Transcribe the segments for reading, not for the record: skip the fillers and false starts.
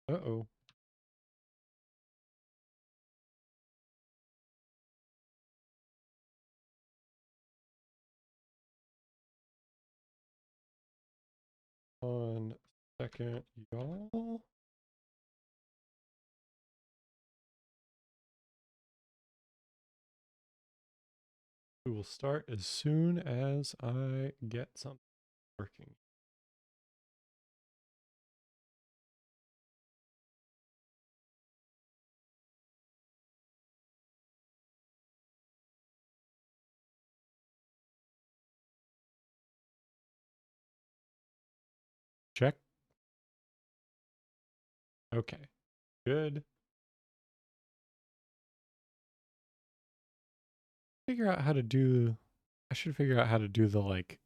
Uh-oh. One second, y'all. We will start as soon as I get something working. Check. Okay. Good. Figure out how to do I should figure out how to do the like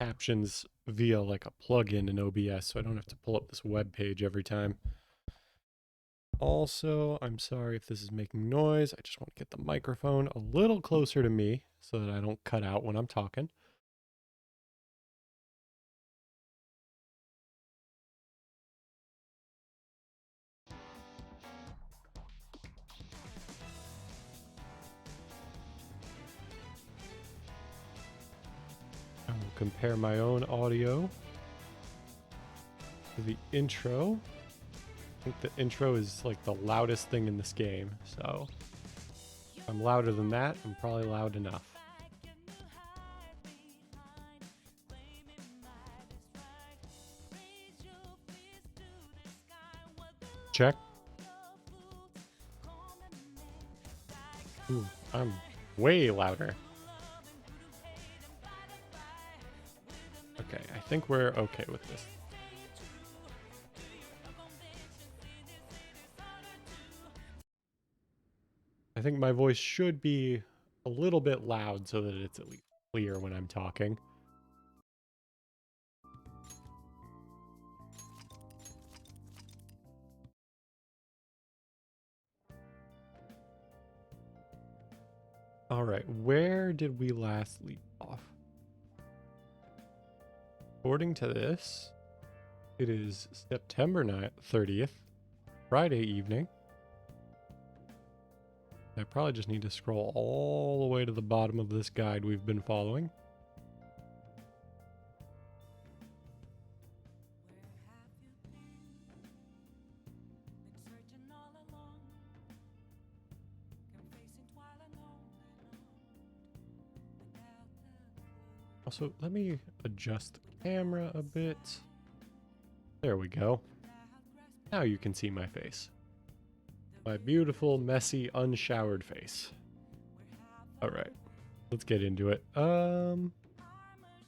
captions via like a plugin in OBS so I don't have to pull up this web page every time. Also, I'm sorry if this is making noise. I just want to get the microphone a little closer to me so that I don't cut out when I'm talking. I will compare my own audio to the intro. I think the intro is like the loudest thing in this game, so if I'm louder than that, I'm probably loud enough. Check. Ooh, I'm way louder. Okay, I think we're okay with this. I think my voice should be a little bit loud so that it's at least clear when I'm talking. All right, where did we last leave off? According to this, it is September 30th, Friday evening. I probably just need to scroll all the way to the bottom of this guide we've been following. Also, let me adjust the camera a bit. There we go. Now you can see my face. My beautiful, messy, unshowered face. All right, let's get into it. Okay,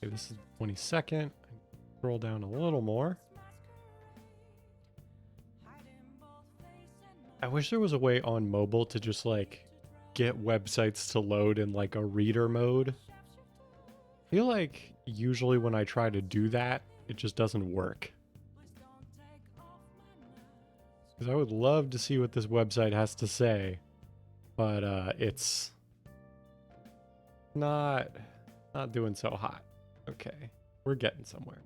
this is 22nd. Scroll down a little more. I wish there was a way on mobile to just like get websites to load in like a reader mode. I feel like usually when I try to do that, it just doesn't work. Because I would love to see what this website has to say, but it's not doing so hot. Okay, we're getting somewhere.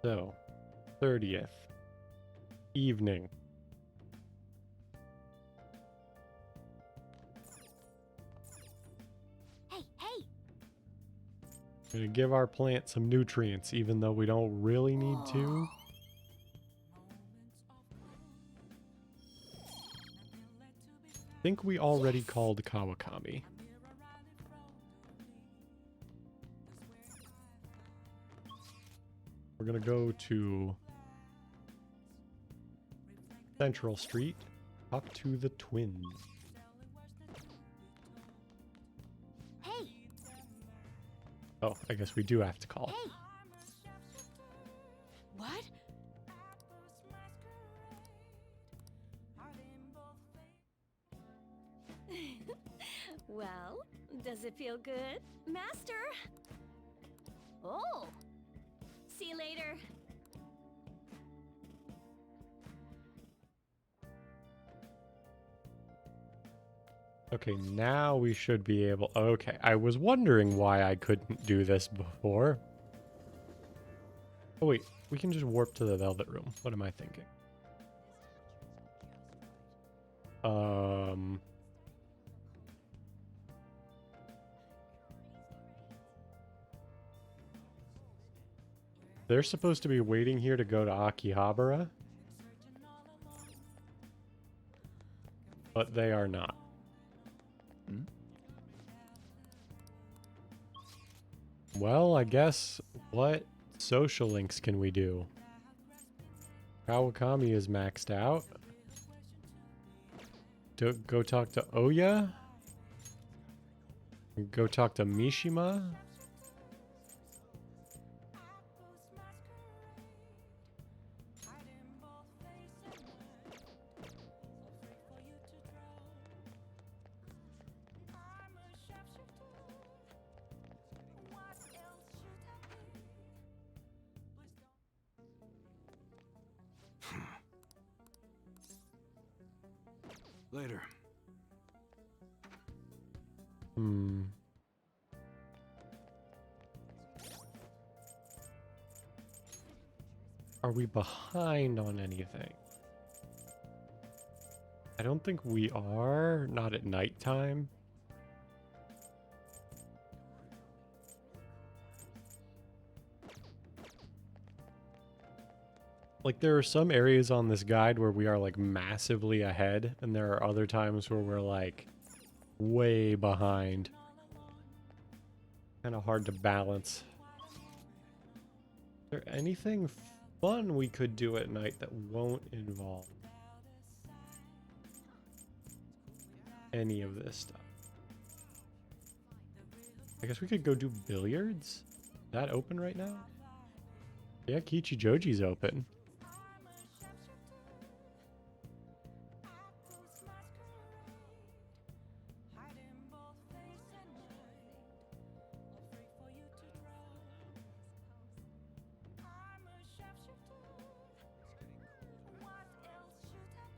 So, 30th evening. Hey, hey! Gonna give our plant some nutrients, even though we don't really need to. I think we already called Kawakami. We're gonna go to Central Street, talk to the twins. Hey! Oh, I guess we do have to call. Hey! What? Well, does it feel good, Master? Oh! See you later. Okay, now we should be able... Okay, I was wondering why I couldn't do this before. Oh wait, we can just warp to the Velvet Room. What am I thinking? They're supposed to be waiting here to go to Akihabara, but they are not. Hmm? Well, I guess what social links can we do? Kawakami is maxed out. Go talk to Oya. Go talk to Mishima. Later. Hmm. Are we behind on anything? I don't think we are. Not at nighttime. Like, there are some areas on this guide where we are, like, massively ahead, and there are other times where we're, like, way behind. Kind of hard to balance. Is there anything fun we could do at night that won't involve any of this stuff? I guess we could go do billiards? Is that open right now? Yeah, Kichijoji's open.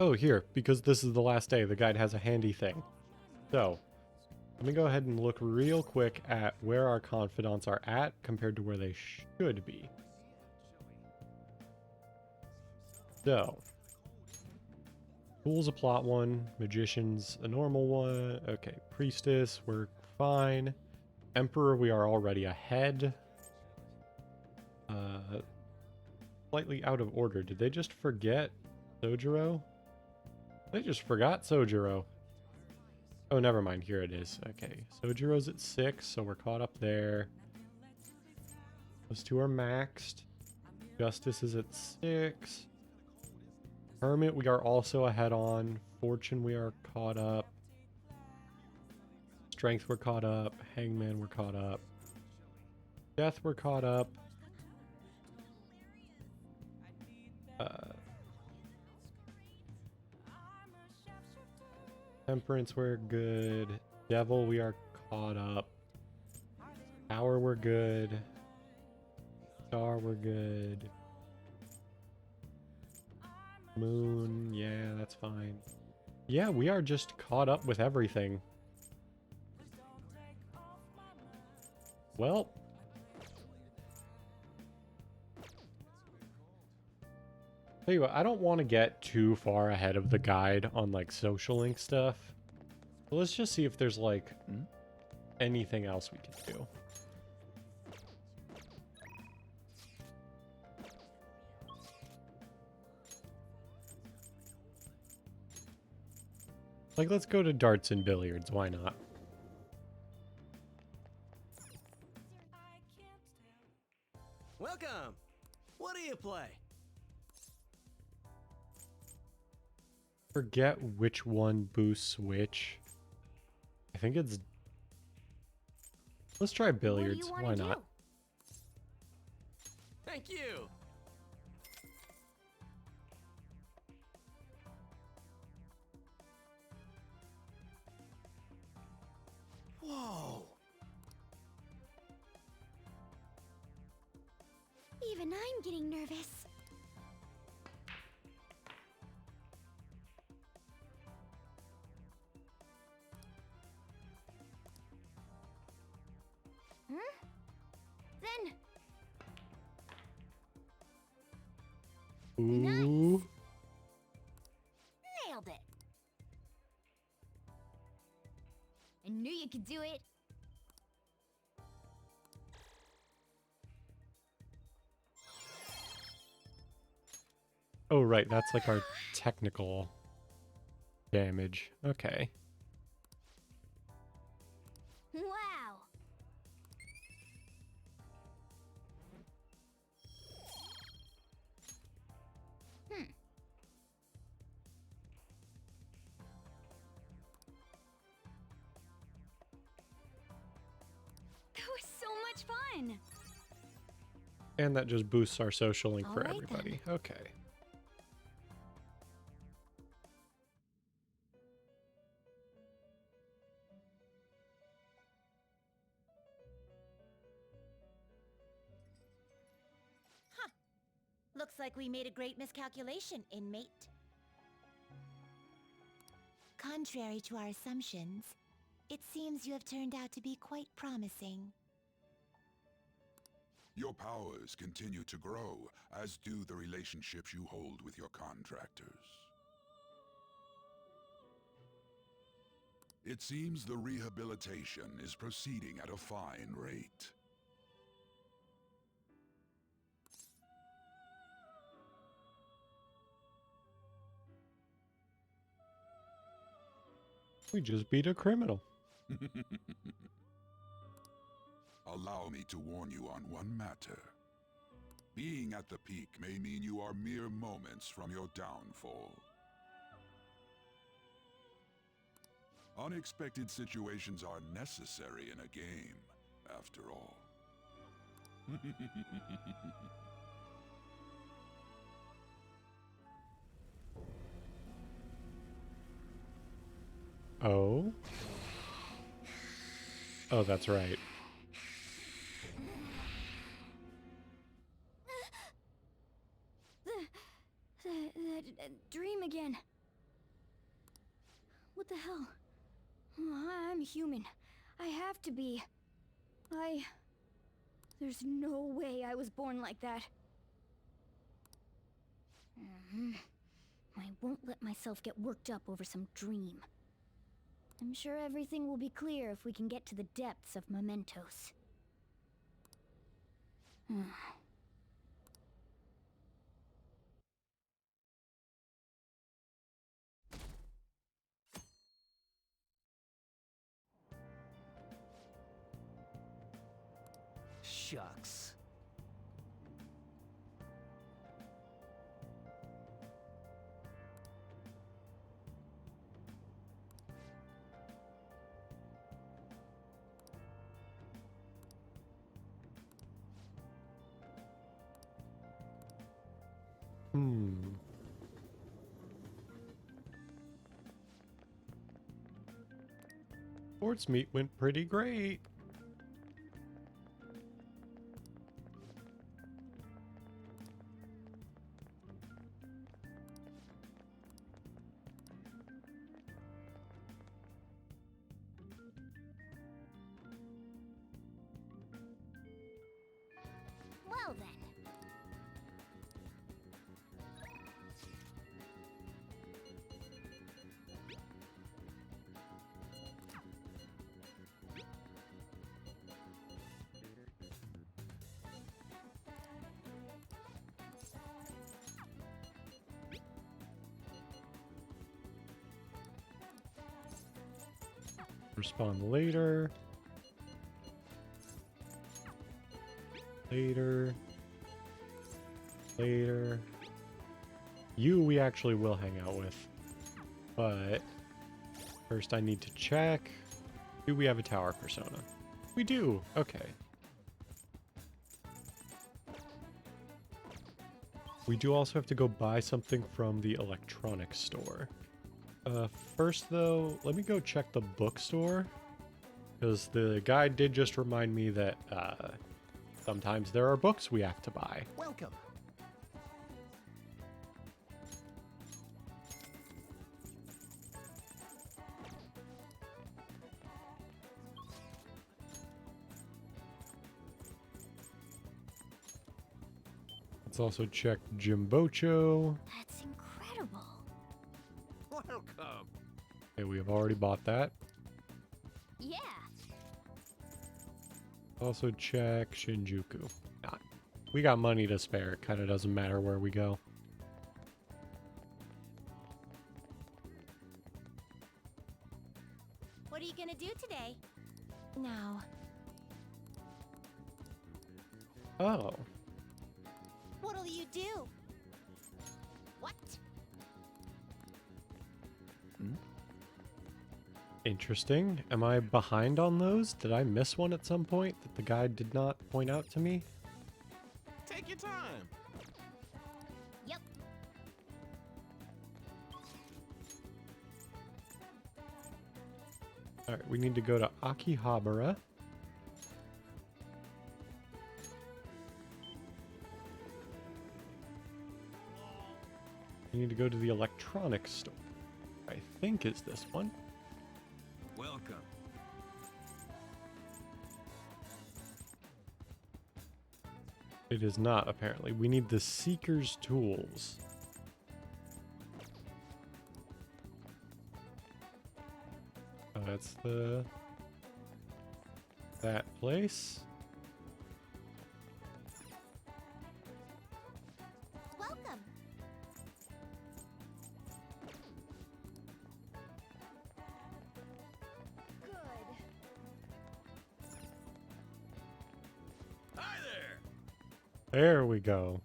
Oh, here, because this is the last day, the guide has a handy thing. So, let me go ahead and look real quick at where our confidants are at compared to where they should be. So, Fool's a plot one, Magician's a normal one. Okay, Priestess, we're fine. Emperor, we are already ahead. Slightly out of order. Did they just forget Sojiro? They just forgot Sojiro. Oh, never mind. Here it is. Okay, Sojiro's at 6, so we're caught up there. Those two are maxed. Justice is at 6. Hermit, we are also ahead on. Fortune, we are caught up. Strength, we're caught up. Hangman, we're caught up. Death, we're caught up. Temperance, we're good. Devil, we are caught up. Power, we're good. Star, we're good. Moon, yeah, that's fine. Yeah, we are just caught up with everything. Well. Tell you what, I don't want to get too far ahead of the guide on, like, social link stuff. So let's just see if there's, like, anything else we can do. Like, let's go to darts and billiards. Why not? Welcome. What do you play? Forget which one boosts which. I think it's... Let's try billiards. What do you Why wanna not? do? Thank you. Whoa. Even I'm getting nervous. Then Ooh. Nailed it. I knew you could do it. Oh, right. That's like our technical damage. Okay. Wow. Hmm. That was so much fun. And that just boosts our social link All for right, everybody. Okay. Looks like we made a great miscalculation, inmate. Contrary to our assumptions, it seems you have turned out to be quite promising. Your powers continue to grow, as do the relationships you hold with your contractors. It seems the rehabilitation is proceeding at a fine rate. We just beat a criminal. Allow me to warn you on one matter. Being at the peak may mean you are mere moments from your downfall. Unexpected situations are necessary in a game, after all. Oh? Oh, that's right. That dream again. What the hell? Oh, I'm human. I have to be. There's no way I was born like that. I won't let myself get worked up over some dream. I'm sure everything will be clear if we can get to the depths of mementos. Shucks. Sports meet went pretty great. Well then. Respond later. Later. Later. You we actually will hang out with. But first I need to check. Do we have a tower persona? We do. Okay. We do also have to go buy something from the electronics store. First though, let me go check the bookstore. Because the guide did just remind me that sometimes there are books we have to buy. Welcome. Let's also check Jimbocho. That's incredible. Welcome. Okay, we have already bought that. Yeah. Also check Shinjuku. Nah, we got money to spare. It kind of doesn't matter where we go. What are you gonna do today? Now. Oh, What'll you do? What? interesting. Am I behind on those? Did I miss one at some point that the guide did not point out to me? Take your time. Yep. Alright, we need to go to Akihabara. We need to go to the electronics store. I think is this one. Welcome. It is not, apparently. We need the Seeker's Tools. That's that place. Welcome. Good. Hi there. There we go.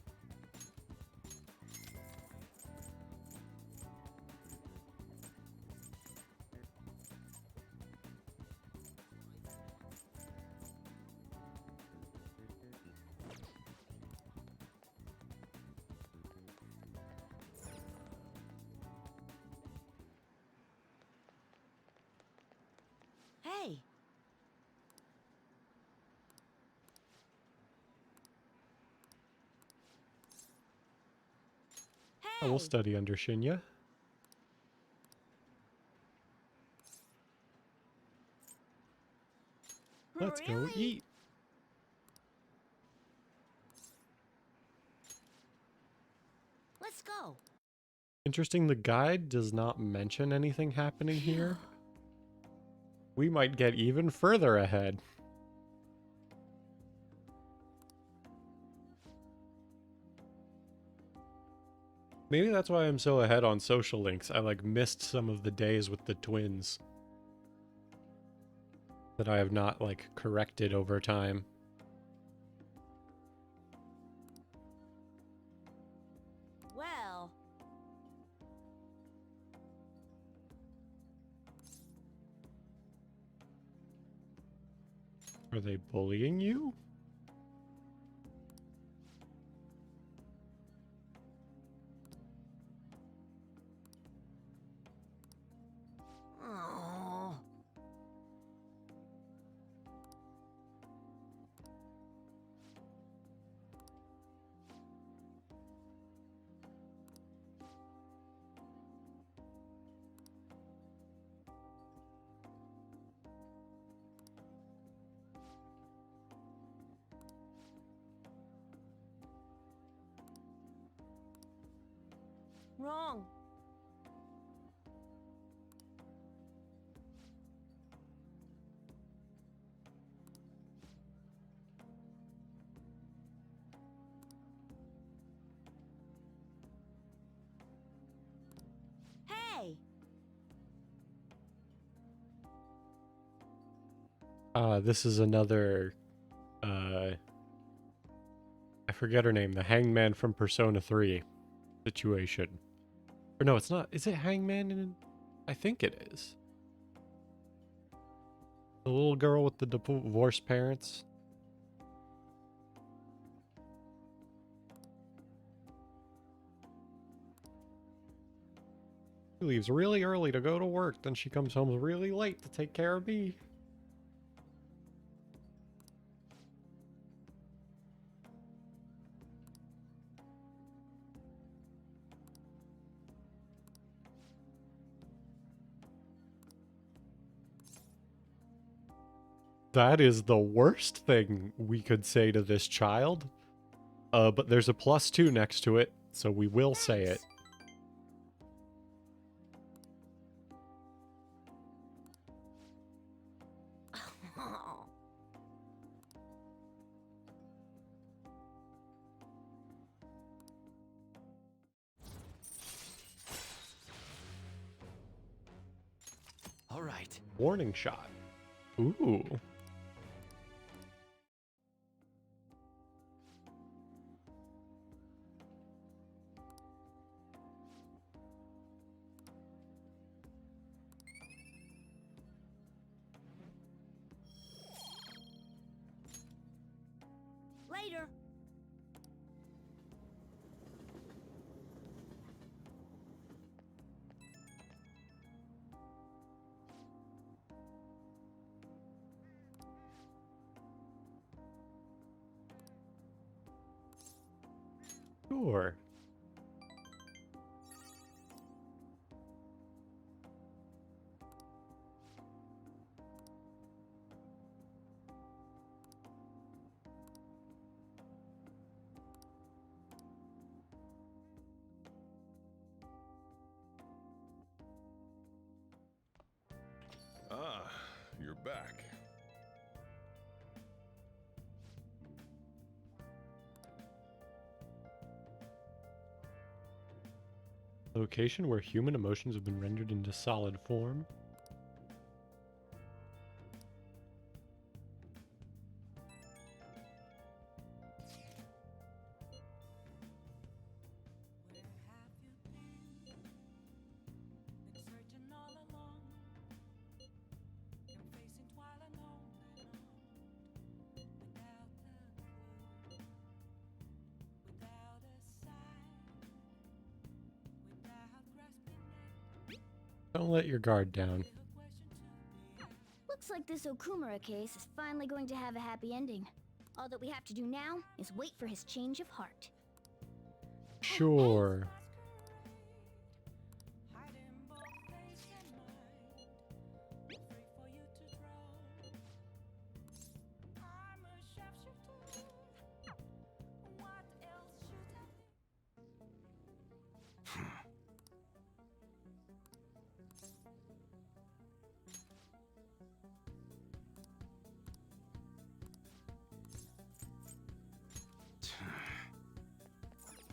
Hey. Oh, we'll study under Shinya. Let's go Really? eat. Let's go. Interesting, the guide does not mention anything happening here. We might get even further ahead. Maybe that's why I'm so ahead on social links. I like missed some of the days with the twins that I have not like corrected over time. Well. Are they bullying you? Oh. Wrong. Hey. This is another, I forget her name, the Hangman from Persona 3 situation. Or no, it's not. Is it Hangman in? I think it is. The little girl with the divorced parents. She leaves really early to go to work, then she comes home really late to take care of me. That is the worst thing we could say to this child. But there's a +2 next to it, so we will say it. All right. Warning shot. Ooh. Later. Sure. Ah, you're back. Location where human emotions have been rendered into solid form. Don't let your guard down. Looks like this Okumura case is finally going to have a happy ending. All that we have to do now is wait for his change of heart. Sure.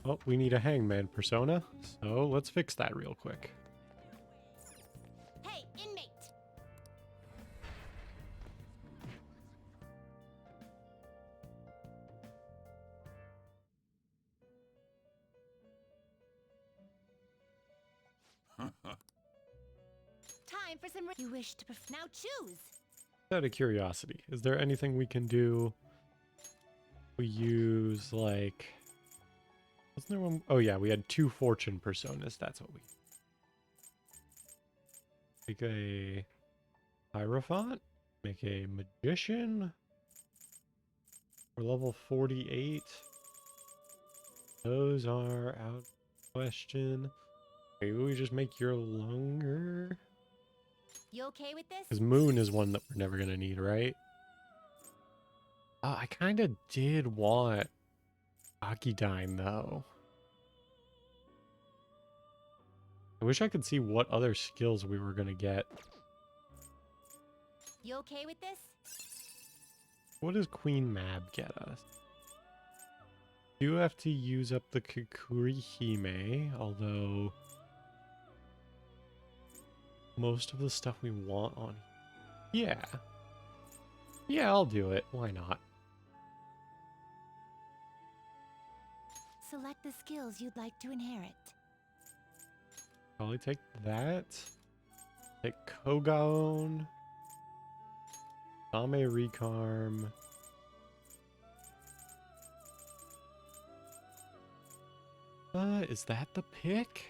Oh, we need a hangman persona, so let's fix that real quick. Hey, inmate! Time for some. You wish to now choose. Out of curiosity, is there anything we can do? We use like, wasn't there one? Oh yeah, we had 2 fortune personas. That's what we make. A hierophant, make a magician. We're level 48. Those are out of question. Maybe we just make your longer. You okay with this? Because Moon is one that we're never going to need, right? I kind of did want Akidine, though. I wish I could see what other skills we were going to get. You okay with this? What does Queen Mab get us? You have to use up the Kukuri Hime, although most of the stuff we want on. Yeah. Yeah, I'll do it. Why not? Select the skills you'd like to inherit. Probably take that. Take Kogaon. Same Recarm. Is that the pick?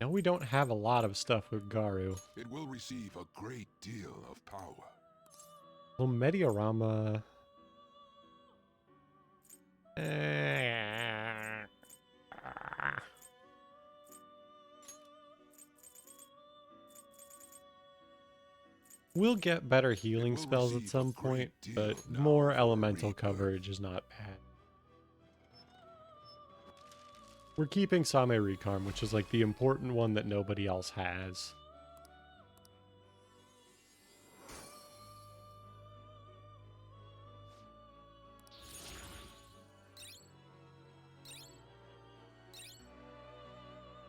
No, we don't have a lot of stuff with Garu. It will receive a great deal of power. Well, Mediorama. We'll get better healing will spells at receive a some great point, deal but now more for elemental rebirth. coverage is not bad. We're keeping Same Rikarm, which is like the important one that nobody else has.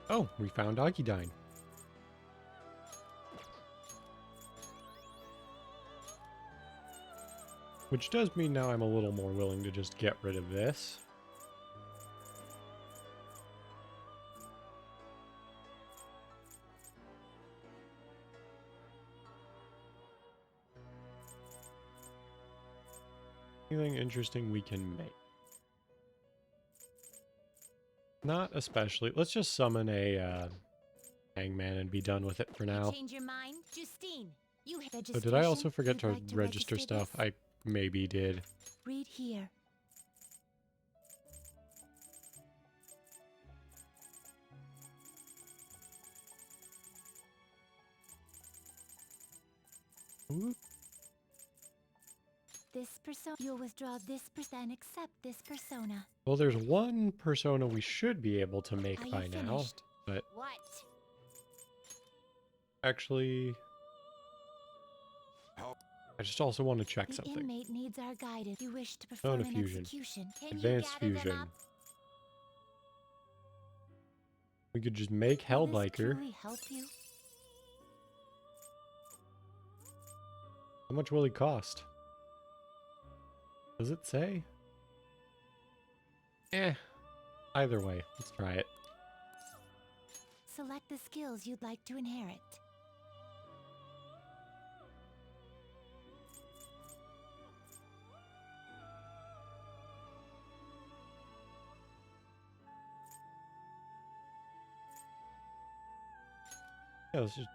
Oh, we found Agidine. Which does mean now I'm a little more willing to just get rid of this. Anything interesting we can make? Not especially. Let's just summon a hangman and be done with it for now. Change your mind, Justine. You So did I also forget to register stuff? I maybe did. Read here. Ooh. This persona. You'll withdraw this and accept this persona. Well, there's one persona we should be able to make Are you by now, finished? but What? actually, How I just also want to check The something. inmate needs our guidance. You wish to perform Persona an fusion. execution. Can Advanced you gather them fusion. up? We could just make Will this Hellbiker. truly help you? How much will he cost? Does it say? Either way, let's try it. Select the skills you'd like to inherit. Yeah, let's just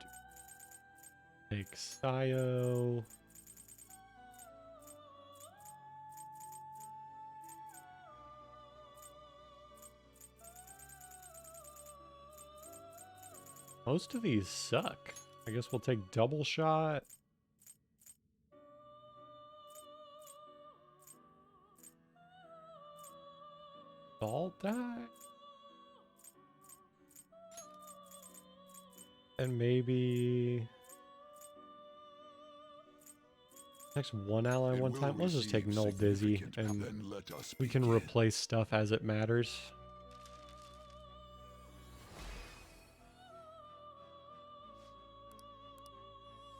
take Sayo. Most of these suck. I guess we'll take Double Shot. Salt Die. And maybe next one ally it one will time. Let's just take receive Null Dizzy significant, and then let us we can begin. replace stuff as it matters.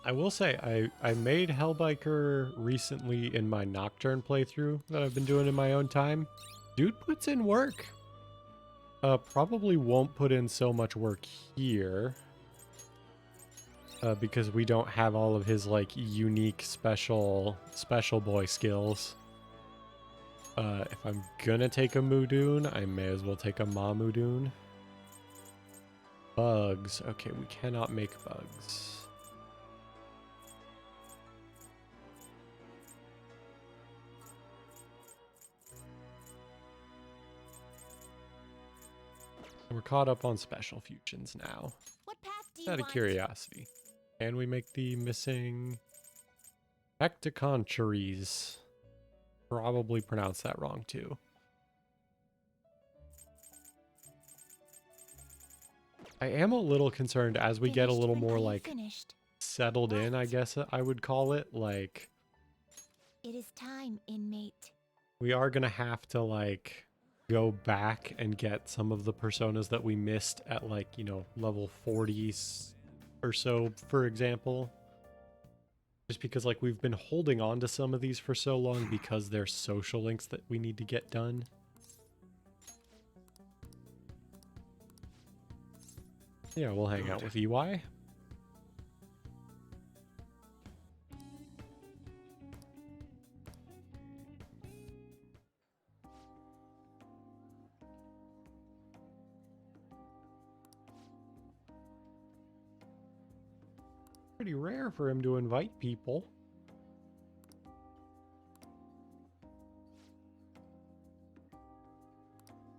I will say, I made Hellbiker recently in my Nocturne playthrough that I've been doing in my own time. Dude puts in work. Probably won't put in so much work here. Because we don't have all of his, like, unique special boy skills. If I'm gonna take a Mudoon, I may as well take a Mamudoon. Bugs. Okay, we cannot make bugs. We're caught up on special fusions now. What path do you Out of want? curiosity. Can we make the missing Hectoconcheries? Probably pronounced that wrong too. I am a little concerned as we get a Finished little when more are you like finished? settled in, I What? guess I would call it. Like It is time, inmate. we are gonna have to like go back and get some of the personas that we missed at like, you know, level 40 or so, for example. Just because like we've been holding on to some of these for so long because they're social links that we need to get done. Yeah, we'll hang out with EY. Pretty rare for him to invite people.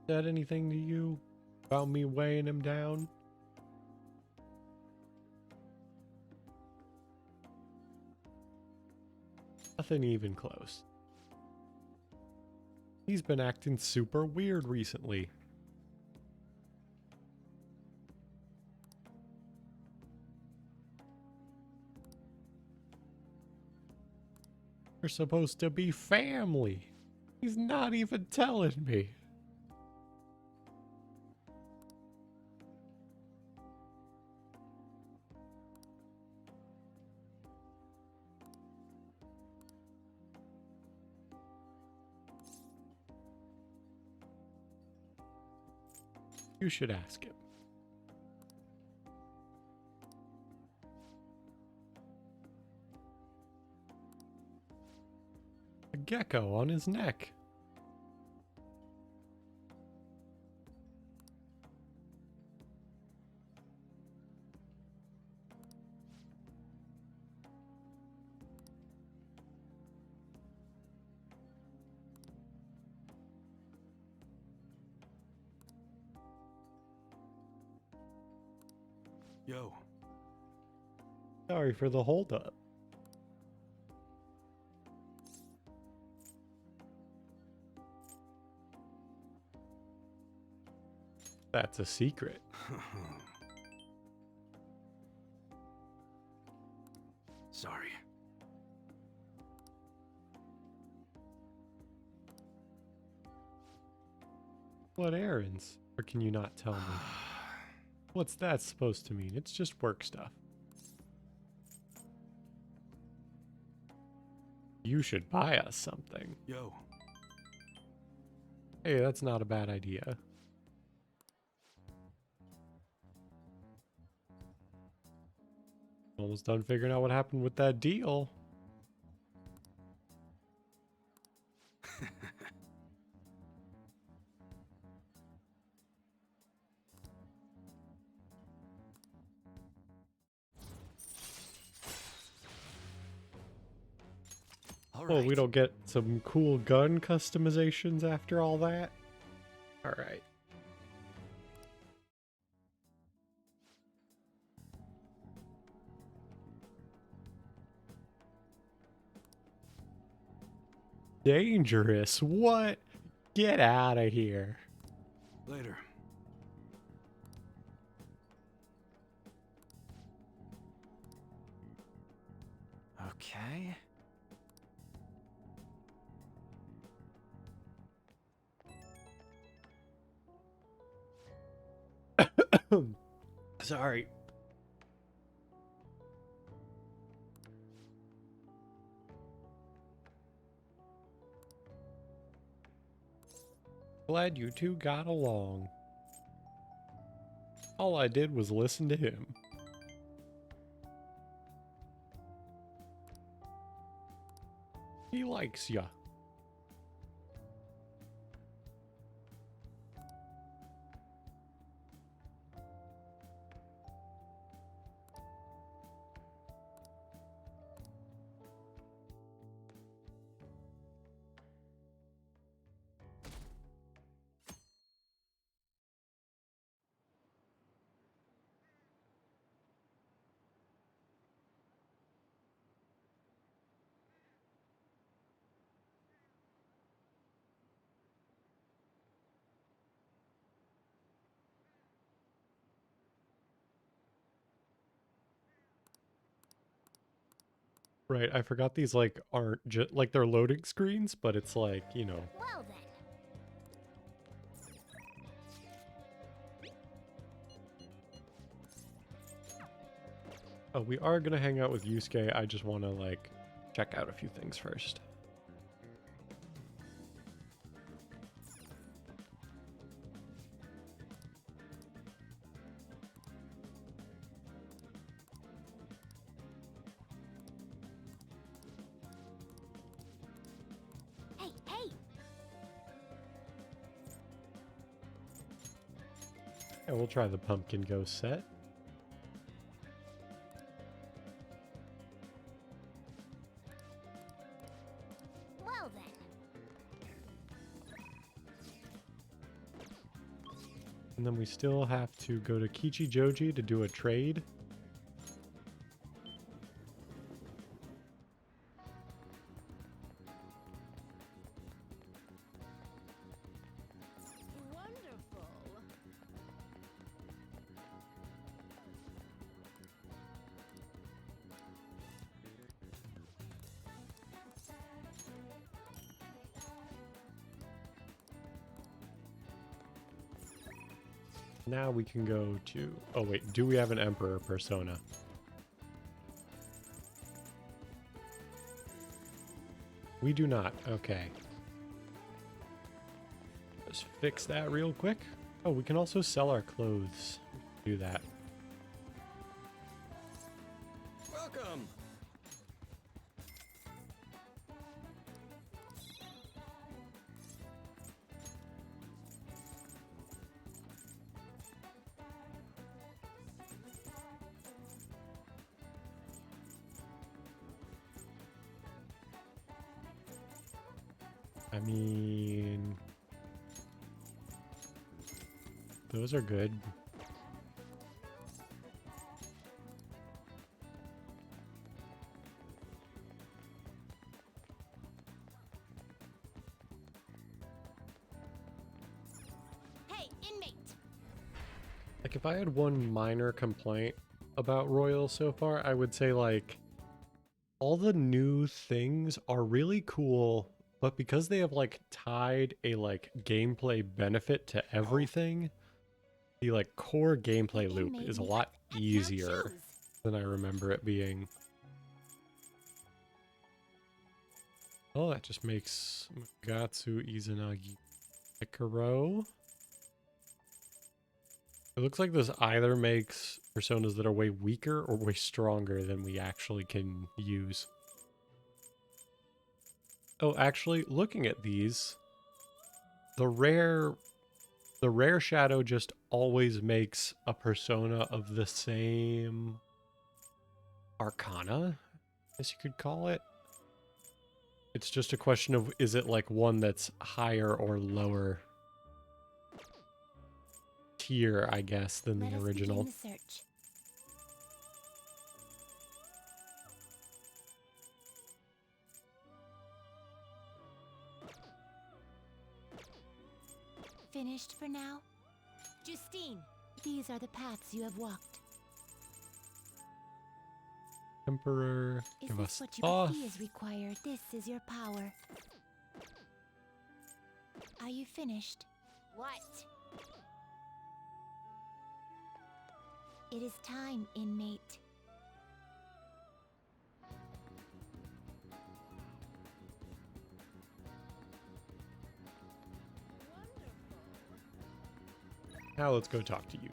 Said anything to you about me weighing him down? Nothing even close. He's been acting super weird recently. We're supposed to be family. He's not even telling me. You should ask him. A gecko on his neck. Yo, Sorry for the holdup. That's a secret. sorry. What errands? Or can you not tell me? What's that supposed to mean? It's just work stuff. You should buy us something. Yo, Hey, that's not a bad idea. Almost done figuring out what happened with that deal. All Well, right. we don't get some cool gun customizations after all that. All right. Dangerous. What? Get out of here. later. Okay. Sorry. Glad you two got along. All I did was listen to him. He likes ya. Right, I forgot these like aren't just like they're loading screens, but it's like, you know, Well then. oh, we are gonna hang out with Yusuke. I just want to like check out a few things first. Hey, hey! Yeah, we'll try the pumpkin ghost set. Well then. And then we still have to go to Kichijoji to do a trade. Wonderful. Now we can go to... Oh wait, do we have an Emperor persona? We do not. Okay. Just fix that real quick. Oh, we can also sell our clothes. Do that. Welcome. I mean... Those are good. Hey, inmate! Like, if I had one minor complaint about Royal so far, I would say, like, all the new things are really cool, but because they have, like, tied a, like, gameplay benefit to everything, the, like, core gameplay loop is a lot easier than I remember it being. Oh, that just makes Mugatsu Izanagi Ikaro. It looks like this either makes personas that are way weaker or way stronger than we actually can use. Oh, actually, looking at these, the rare shadow just always makes a persona of the same arcana, as you could call it. It's just a question of, is it like one that's higher or lower tier, I guess, than the original. Begin the search. Finished for now? Justine! These are the paths you have walked. Emperor, Is give this us what you off. see is required? This is your power. Are you finished? What? It is time, inmate. Now let's go talk to you.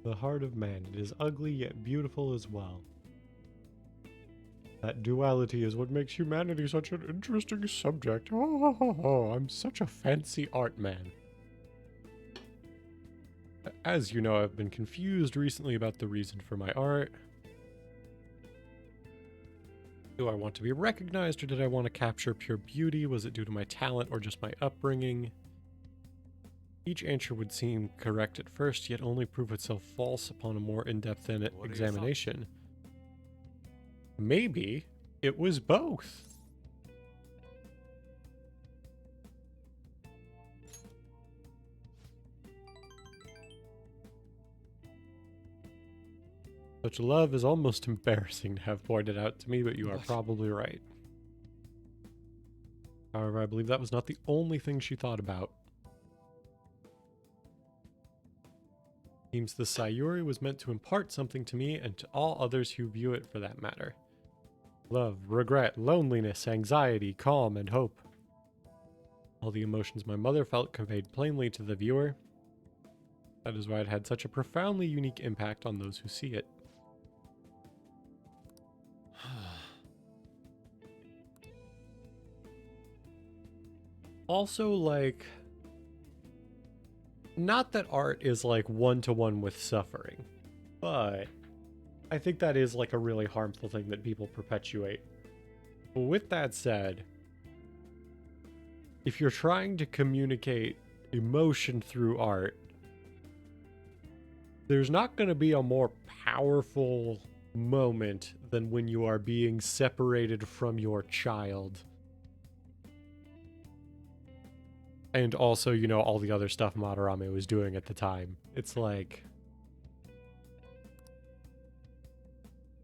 The heart of man, it is ugly yet beautiful as well. That duality is what makes humanity such an interesting subject. Oh, I'm such a fancy art man. As you know, I've been confused recently about the reason for my art. Do I want to be recognized, or did I want to capture pure beauty? Was it due to my talent or just my upbringing? Each answer would seem correct at first, yet only prove itself false upon a more in-depth examination. Maybe it was both. Such love is almost embarrassing to have pointed out to me, but you are probably right. However, I believe that was not the only thing she thought about. Seems the Sayuri was meant to impart something to me and to all others who view it for that matter. Love, regret, loneliness, anxiety, calm, and hope. All the emotions my mother felt conveyed plainly to the viewer. That is why it had such a profoundly unique impact on those who see it. Also, like... Not that art is like one-to-one with suffering, but I think that is like a really harmful thing that people perpetuate. But with that said, if you're trying to communicate emotion through art, there's not going to be a more powerful moment than when you are being separated from your child. And also, you know, all the other stuff Madarame was doing at the time. It's like,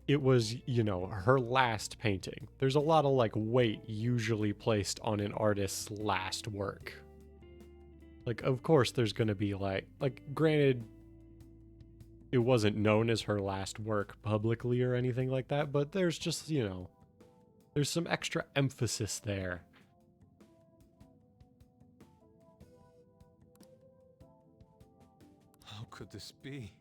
it was, you know, her last painting. There's a lot of like weight usually placed on an artist's last work. Like, of course there's going to be like granted, it wasn't known as her last work publicly or anything like that, but there's just, you know, there's some extra emphasis there. How could this be?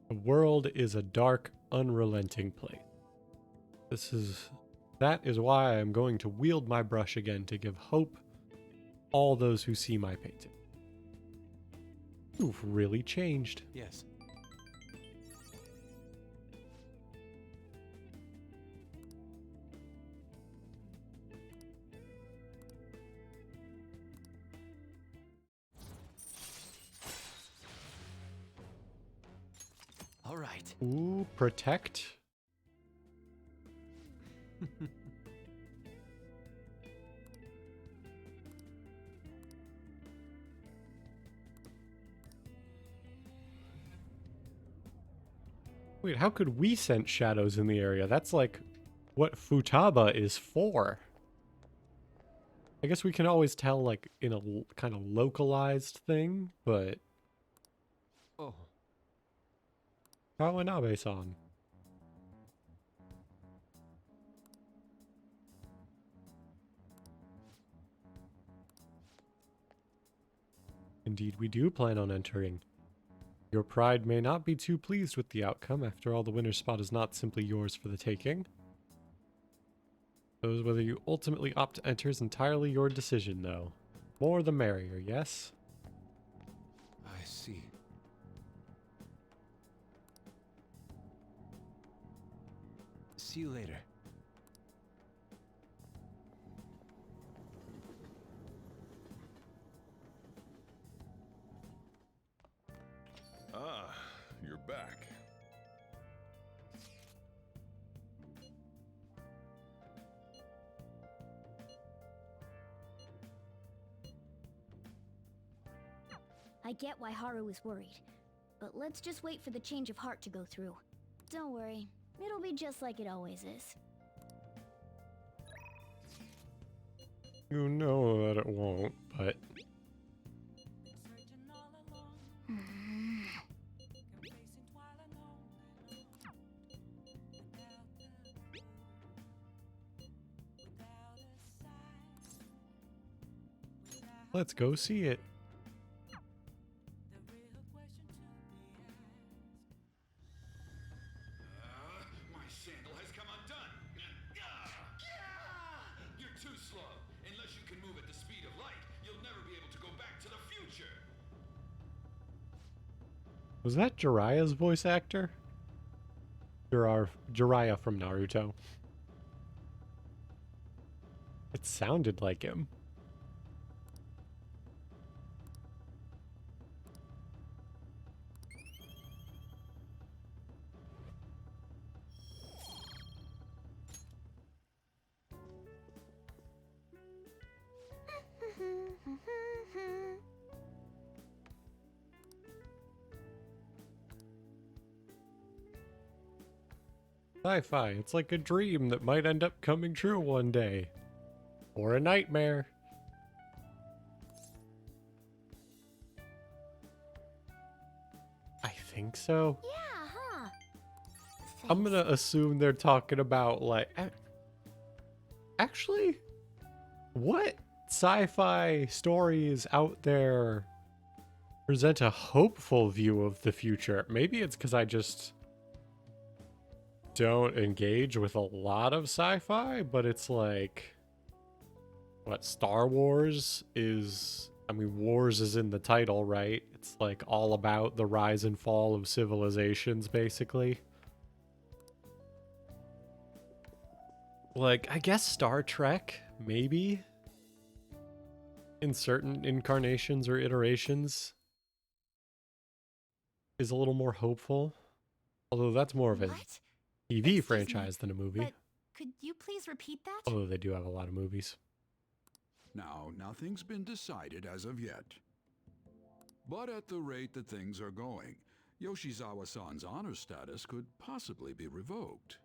The world is a dark, unrelenting place. That is why I am going to wield my brush again to give hope all those who see my painting. You've really changed. Yes. All right. Ooh, protect. Wait, how could we sense shadows in the area? That's like what Futaba is for. I guess we can always tell like in a kind of localized thing, but Oh. Kawanabe-san. Indeed, we do plan on entering. Your pride may not be too pleased with the outcome. After all, the winner's spot is not simply yours for the taking. So whether you ultimately opt to enter is entirely your decision, though. More the merrier, yes? I see. See you later. Ah, you're back. I get why Haru is worried, but let's just wait for the change of heart to go through. Don't worry, it'll be just like it always is. You know that it won't, but... Let's go see it. My sandal has come undone. You're too slow. Unless you can move at the speed of light, you'll never be able to go back to the future. Was that Jiraiya's voice actor? Jiraiya from Naruto. It sounded like him. Sci-fi, it's like a dream that might end up coming true one day. Or a nightmare. I think so. Yeah, huh? I'm gonna assume they're talking about like... Actually, what sci-fi stories out there present a hopeful view of the future? Maybe it's because I just don't engage with a lot of sci-fi, but it's like... What, Star Wars is... I mean, wars is in the title, right? It's like all about the rise and fall of civilizations, basically. Like, I guess Star Trek, maybe? in certain incarnations or iterations is a little more hopeful. Although that's more of a What? TV Excuse me, franchise than a movie. But could you please repeat that? Although they do have a lot of movies. Now, nothing's been decided as of yet. But at the rate that things are going, Yoshizawa-san's honor status could possibly be revoked.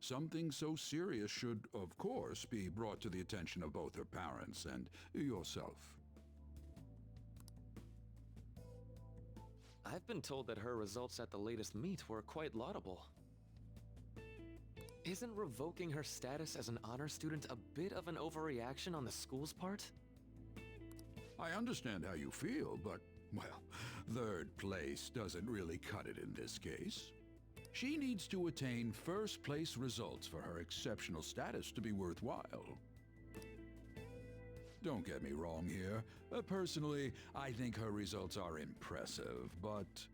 Something so serious should, of course, be brought to the attention of both her parents and yourself. I've been told that her results at the latest meet were quite laudable. Isn't revoking her status as an honor student a bit of an overreaction on the school's part? I understand how you feel, but, well, third place doesn't really cut it in this case. She needs to attain first place results for her exceptional status to be worthwhile. Don't get me wrong here. Personally, I think her results are impressive, but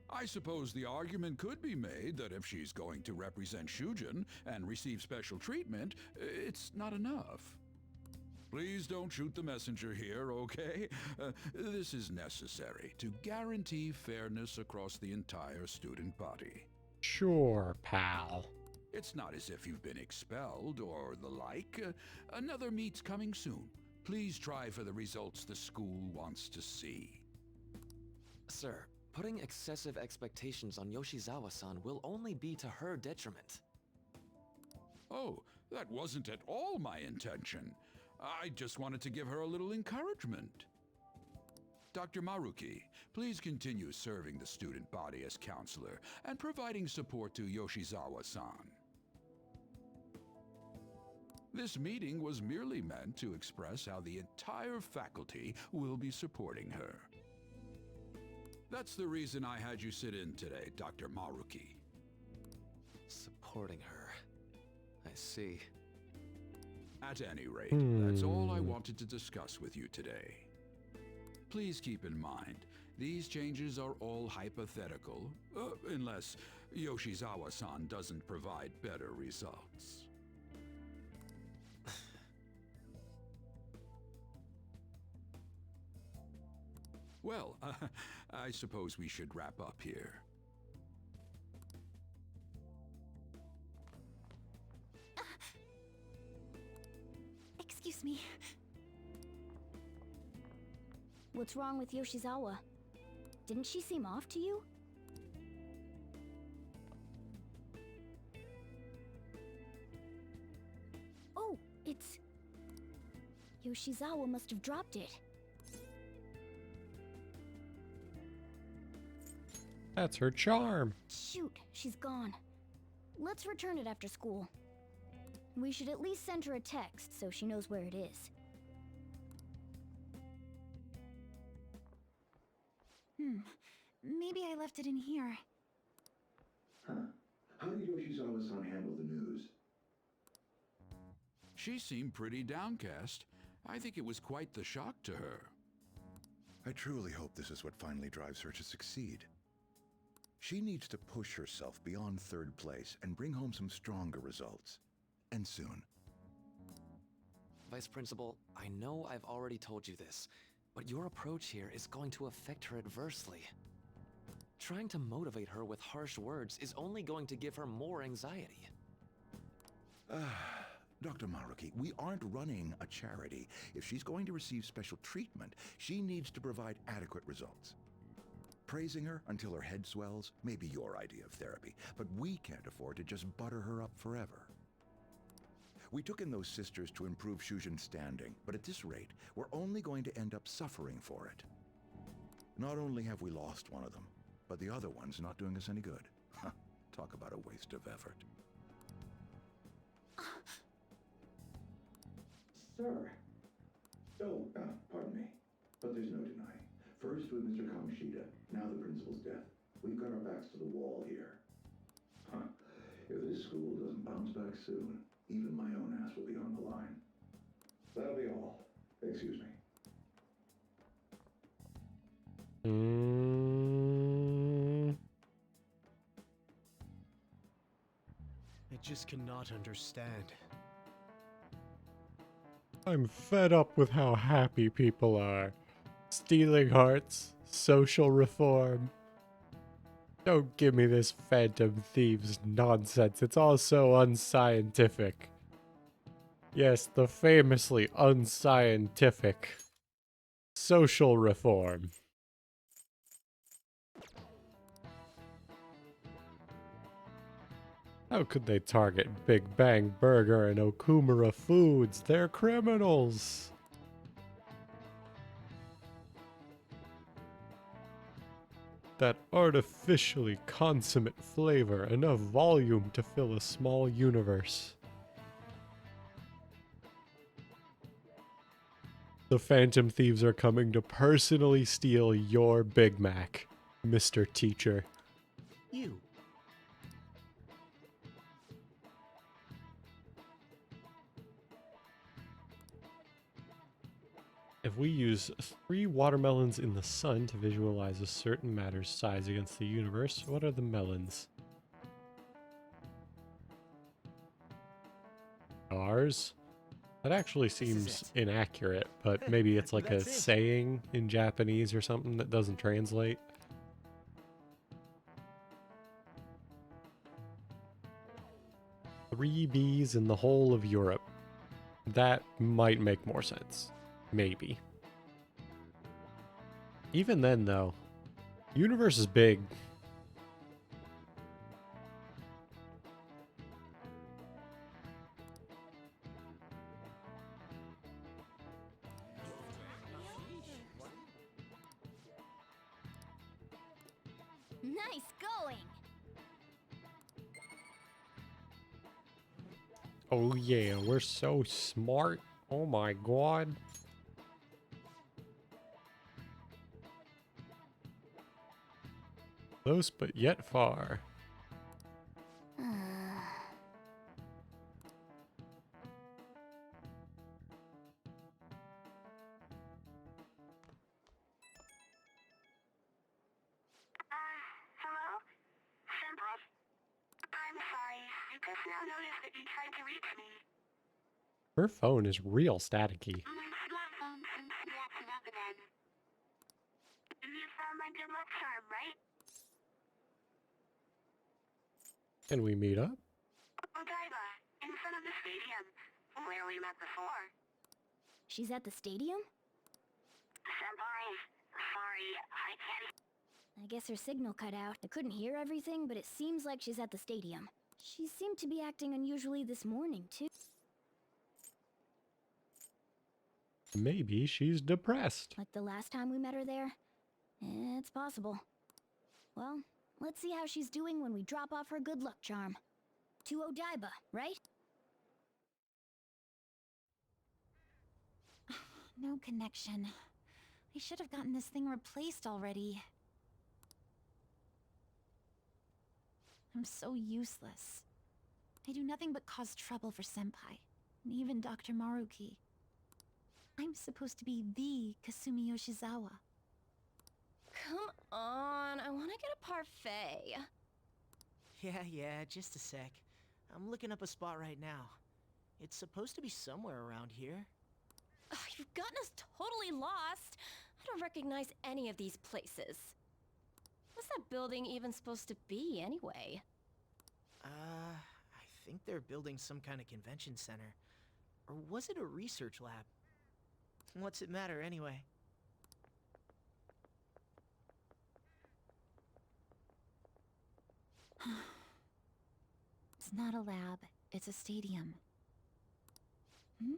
I suppose the argument could be made that if she's going to represent Shujin and receive special treatment, it's not enough. Please don't shoot the messenger here, okay? This is necessary to guarantee fairness across the entire student body. Sure, pal. It's not as if you've been expelled or the like. Another meet's coming soon. Please try for the results the school wants to see. Sir, putting excessive expectations on Yoshizawa-san will only be to her detriment. Oh, that wasn't at all my intention. I just wanted to give her a little encouragement. Dr. Maruki, please continue serving the student body as counselor and providing support to Yoshizawa-san. This meeting was merely meant to express how the entire faculty will be supporting her. That's the reason I had you sit in today, Dr. Maruki. Supporting her. I see. At any rate, that's all I wanted to discuss with you today. Please keep in mind, these changes are all hypothetical, unless Yoshizawa-san doesn't provide better results. Well, I suppose we should wrap up here. Excuse me. What's wrong with Yoshizawa? Didn't she seem off to you? Oh, it's... Yoshizawa must have dropped it. That's her charm. Shoot, she's gone. Let's return it after school. We should at least send her a text so she knows where it is. Maybe I left it in here. Huh. How did Yoshizawa-san handle the news? She seemed pretty downcast. I think it was quite the shock to her. I truly hope this is what finally drives her to succeed. She needs to push herself beyond third place and bring home some stronger results. And soon. Vice Principal, I know I've already told you this, but your approach here is going to affect her adversely. Trying to motivate her with harsh words is only going to give her more anxiety. Dr. Maruki, we aren't running a charity. If she's going to receive special treatment, she needs to provide adequate results. Praising her until her head swells may be your idea of therapy, but we can't afford to just butter her up forever. We took in those sisters to improve Shujin's standing, but at this rate, we're only going to end up suffering for it. Not only have we lost one of them, but the other one's not doing us any good. Talk about a waste of effort. Sir. Oh, pardon me. But there's no denying. First with Mr. Kamoshida, now the principal's death. We've got our backs to the wall here. If this school doesn't bounce back soon, even my own ass will be on the line. That'll be all. Excuse me. I just cannot understand. I'm fed up with how happy people are. Stealing hearts, social reform. Don't give me this Phantom Thieves nonsense. It's all so unscientific. Yes, the famously unscientific social reform. How could they target Big Bang Burger and Okumura Foods? They're criminals! That artificially consummate flavor, enough volume to fill a small universe. The Phantom Thieves are coming to personally steal your Big Mac, Mr. Teacher. You. If we use 3 watermelons in the sun to visualize a certain matter's size against the universe, what are the melons? Stars? That actually seems inaccurate, but maybe it's like a saying in Japanese or something that doesn't translate. Three bees in the whole of Europe. That might make more sense. Maybe. Even then, though, universe is big. Nice going! Oh yeah, we're so smart. Oh my god. Close but yet far. Hello? Senpai? I'm sorry. I just now noticed that you tried to reach me. Her phone is real staticky. My smartphone seems to be acting up again. You found my good luck charm, right? Can we meet up? Odaiba, in front of the stadium, where we met before. She's at the stadium? Senpai, sorry, I can't... I guess her signal cut out. I couldn't hear everything, but it seems like she's at the stadium. She seemed to be acting unusually this morning, too. Maybe she's depressed. Like the last time we met her there? It's possible. Well, let's see how she's doing when we drop off her good luck charm. To Odaiba, right? No connection. I should have gotten this thing replaced already. I'm so useless. I do nothing but cause trouble for Senpai, and even Dr. Maruki. I'm supposed to be the Kasumi Yoshizawa. Come on, I want to get a parfait. Yeah, just a sec. I'm looking up a spot right now. It's supposed to be somewhere around here. Ugh, you've gotten us totally lost. I don't recognize any of these places. What's that building even supposed to be, anyway? I think they're building some kind of convention center. Or was it a research lab? What's it matter, anyway? It's not a lab, it's a stadium. Hmm?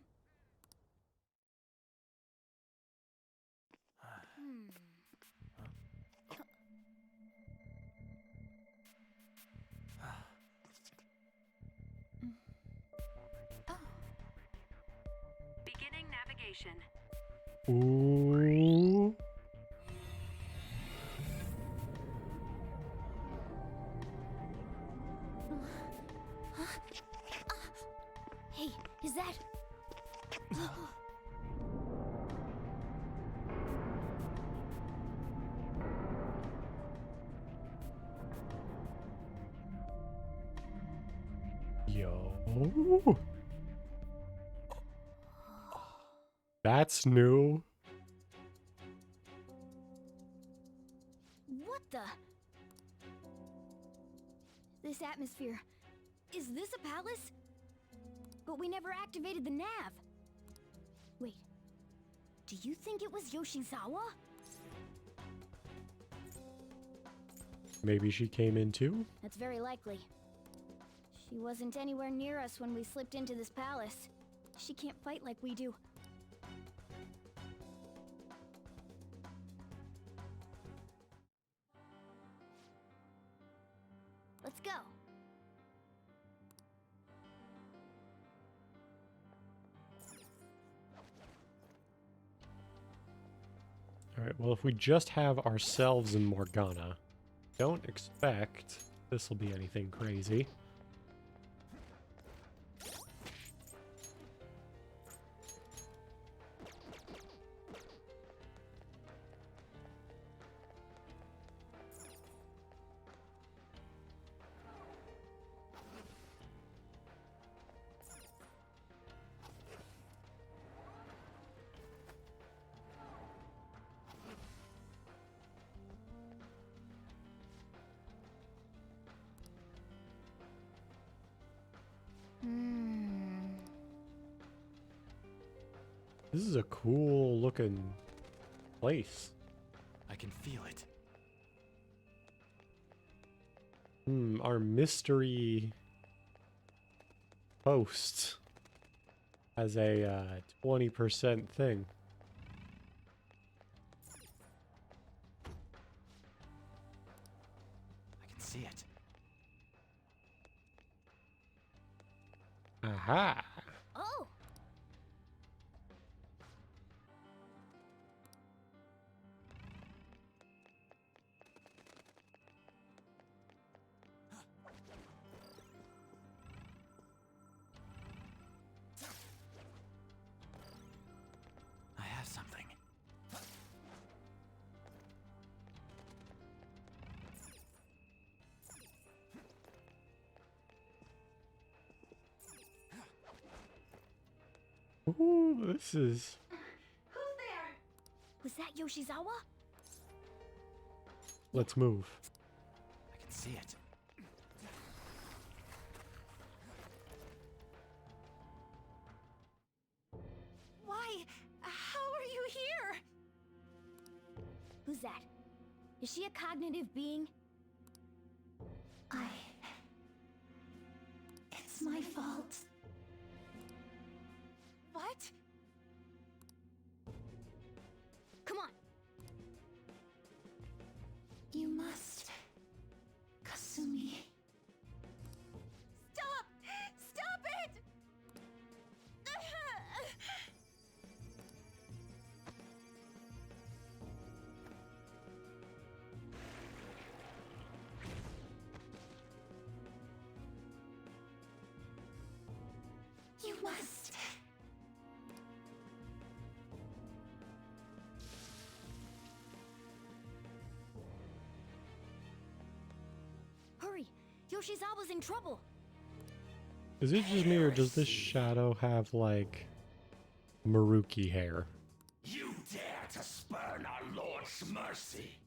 Beginning navigation. Ooh. Hey, is that... Yo. That's new. What the? This atmosphere. Is this a palace? But we never activated the nav. Wait. Do you think it was Yoshizawa? Maybe she came in too? That's very likely. She wasn't anywhere near us when we slipped into this palace. She can't fight like we do. Let's go. Alright, well, if we just have ourselves and Morgana, don't expect this will be anything crazy. This is a cool looking place. I can feel it. Our mystery post has a 20% thing. I can see it. Aha! Oh! I have something. Ooh, this is... Who's there? Was that Yoshizawa? Let's move. I can see it. Why? How are you here? Who's that? Is she a cognitive being? It's my fault. What? Come on! You must. Kasumi. Stop! Stop it! You must. Hurry! Yoshizawa's in trouble! Is it just me or does this shadow have like Maruki hair? You dare to spurn our Lord's mercy!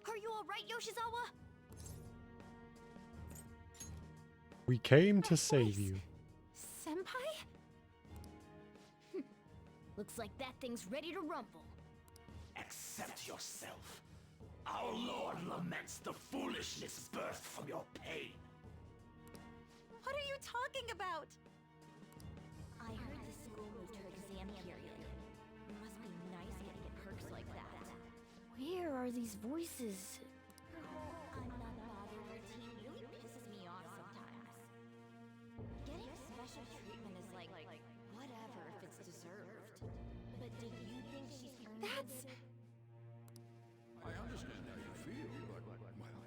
Are you alright, Yoshizawa? We came to save you. Senpai? Looks like that thing's ready to rumble. Accept yourself. Our Lord laments the foolishness birthed from your pain. What are you talking about? I heard the school moved her exam period. Must be nice getting perks like that. Where are these voices? I'm not bothered. Routine really pisses me off sometimes. Getting special treatment is like whatever if it's deserved. But did you think she's earned That's... I understand how you feel, but, well,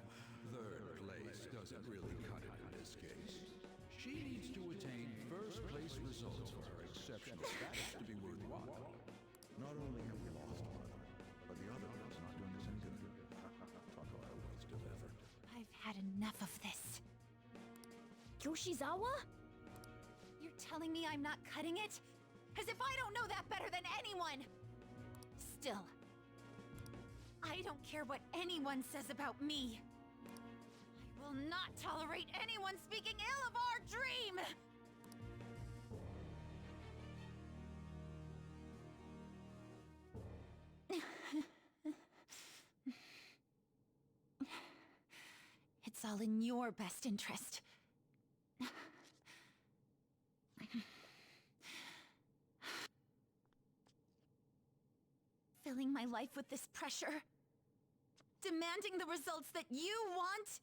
third place doesn't really cut it in this case. She needs to attain first-place results for her exceptional status to be worthwhile. Not only have we lost one of them, but the other one's not doing us any good. Talk about a waste of effort. I've had enough of this. Yoshizawa? telling me I'm not cutting it? As if I don't know that better than anyone! Still, I don't care what anyone says about me. I will not tolerate anyone speaking ill of our dream! It's all in your best interest. Filling my life with this pressure. Demanding the results that you want.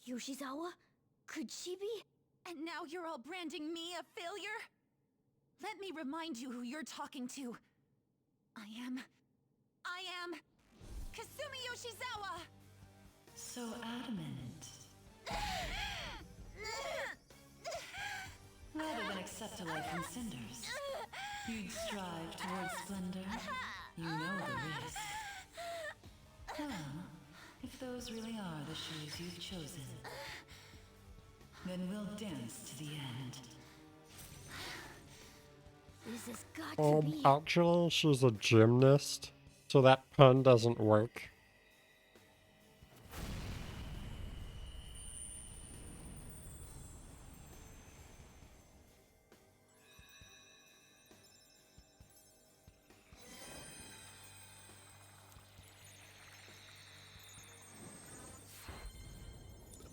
Yoshizawa? Could she be? And now you're all branding me a failure? Let me remind you who you're talking to. I am Kasumi Yoshizawa! So adamant. Rather than accept a life in cinders, you'd strive towards splendor. You know the risk. Well, if those really are the shoes you've chosen, then we'll dance to the end. This has got to be... Actually, she's a gymnast, so that pun doesn't work.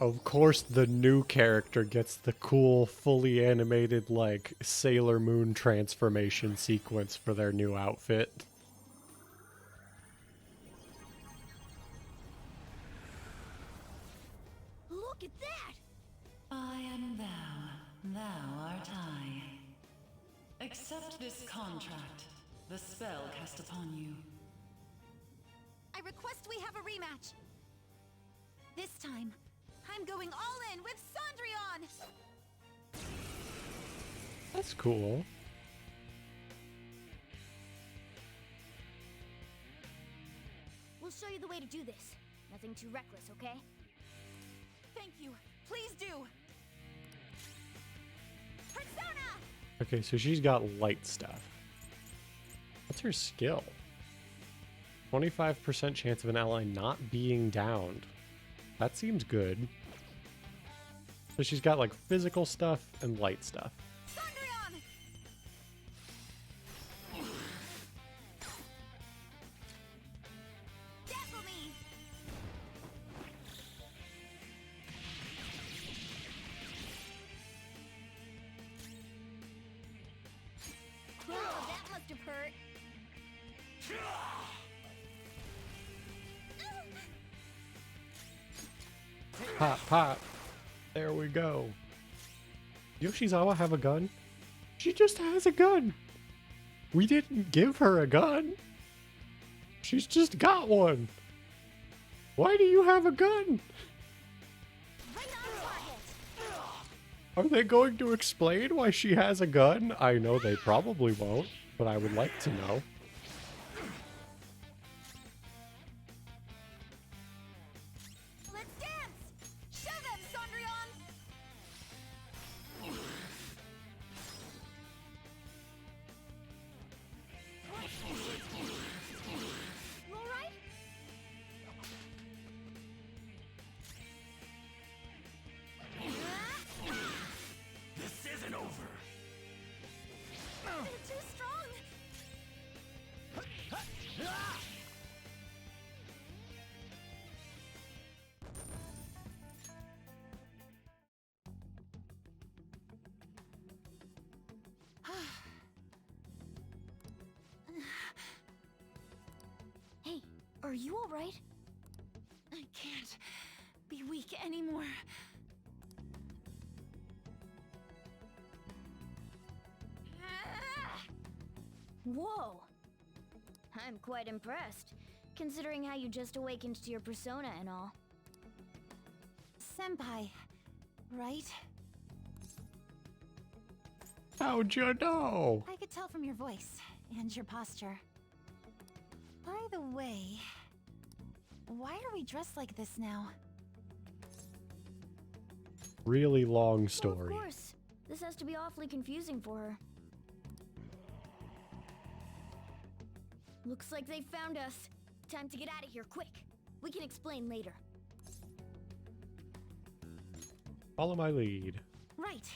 Of course, the new character gets the cool, fully animated, like, Sailor Moon transformation sequence for their new outfit. Look at that! I am thou, thou art I. Accept this contract, the spell cast upon you. I request we have a rematch. This time, I'm going all in with Cendrillon! That's cool. We'll show you the way to do this. Nothing too reckless, okay? Thank you. Please do. Persona! Okay, so she's got light stuff. What's her skill? 25% chance of an ally not being downed. That seems good. So she's got like physical stuff and light stuff. Cendrillon! Dazzle me! Oh, that must have hurt. Pop, pop. There we go. Yoshizawa have a gun? She just has a gun. We didn't give her a gun. She's just got one. Why do you have a gun? Right on target. Are they going to explain why she has a gun? I know they probably won't, but I would like to know. Let's dance! Show them, Cendrillon! You alright? This isn't over. They're too strong! Hey, are you alright? I can't be weak anymore. Whoa! I'm quite impressed, considering how you just awakened to your persona and all. Senpai, right? How'd you know? I could tell from your voice and your posture. By the way, why are we dressed like this now? Really long Well, of story. course. This has to be awfully confusing for her. Looks like they found us. Time to get out of here, quick. We can explain later. Follow my lead. Right.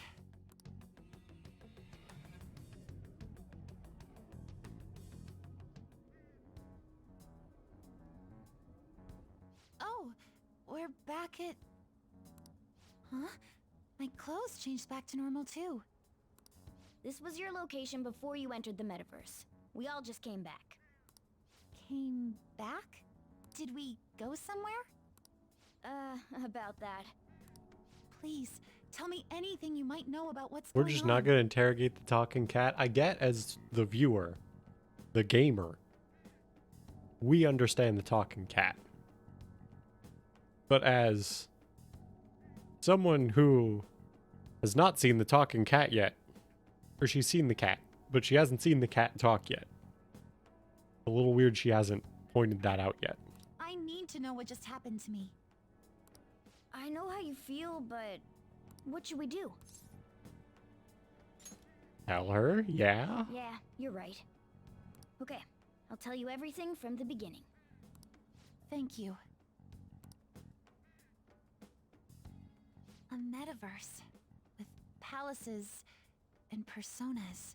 Oh, we're back at... Huh? My clothes changed back to normal too. This was your location before you entered the metaverse. We all just came back. Came back? Did we go somewhere? About that. Please, tell me anything you might know about what's We're going on. just not going to interrogate the talking cat. I get as the viewer, the gamer, we understand the talking cat. But as someone who has not seen the talking cat yet, or she's seen the cat, but she hasn't seen the cat talk yet. A little weird she hasn't pointed that out yet. I need to know what just happened to me. I know how you feel, but what should we do? Tell her, yeah? Yeah, you're right. Okay, I'll tell you everything from the beginning. Thank you. A metaverse with palaces and personas.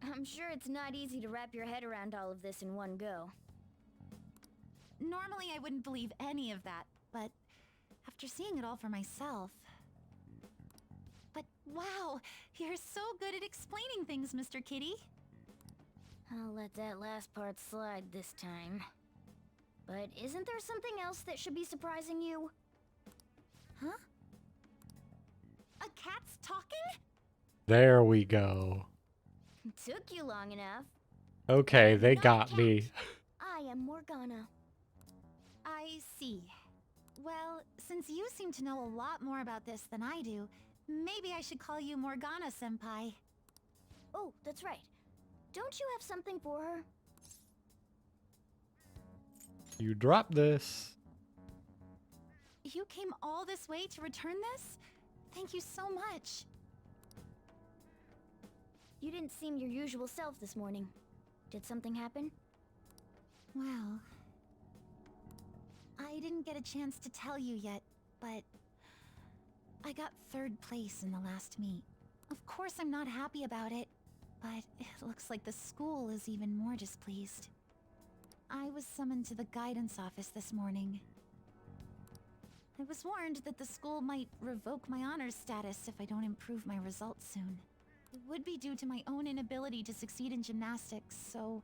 I'm sure it's not easy to wrap your head around all of this in one go. Normally I wouldn't believe any of that, but after seeing it all for myself... But wow, you're so good at explaining things, Mr. Kitty. I'll let that last part slide this time. But isn't there something else that should be surprising you? Huh? A cat's talking? There we go. Took you long enough. Okay, they Not got cat. me. I am Morgana. I see. Well, since you seem to know a lot more about this than I do, maybe I should call you Morgana-senpai. Oh, that's right. Don't you have something for her? You dropped this. You came all this way to return this? Thank you so much. You didn't seem your usual self this morning. Did something happen? Well... I didn't get a chance to tell you yet, but... I got 3rd place in the last meet. Of course I'm not happy about it, but it looks like the school is even more displeased. I was summoned to the guidance office this morning. I was warned that the school might revoke my honors status if I don't improve my results soon. It would be due to my own inability to succeed in gymnastics, so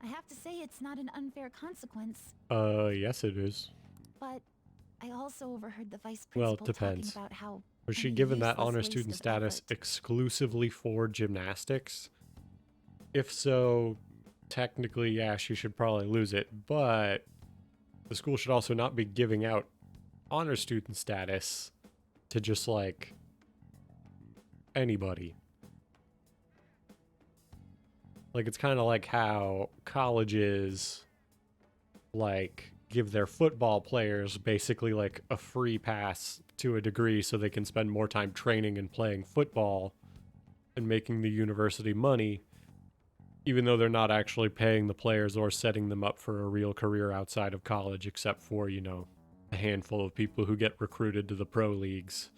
I have to say it's not an unfair consequence. Yes it is. But I also overheard the vice Well, principal it depends. talking about how Was she I'm a given that useless honor waste student of status effort. exclusively for gymnastics? If so, technically, yeah, she should probably lose it, but the school should also not be giving out honor student status to just, like, anybody. Like, it's kind of like how colleges, like, give their football players basically, like, a free pass to a degree so they can spend more time training and playing football and making the university money, even though they're not actually paying the players or setting them up for a real career outside of college, except for, you know, a handful of people who get recruited to the pro leagues.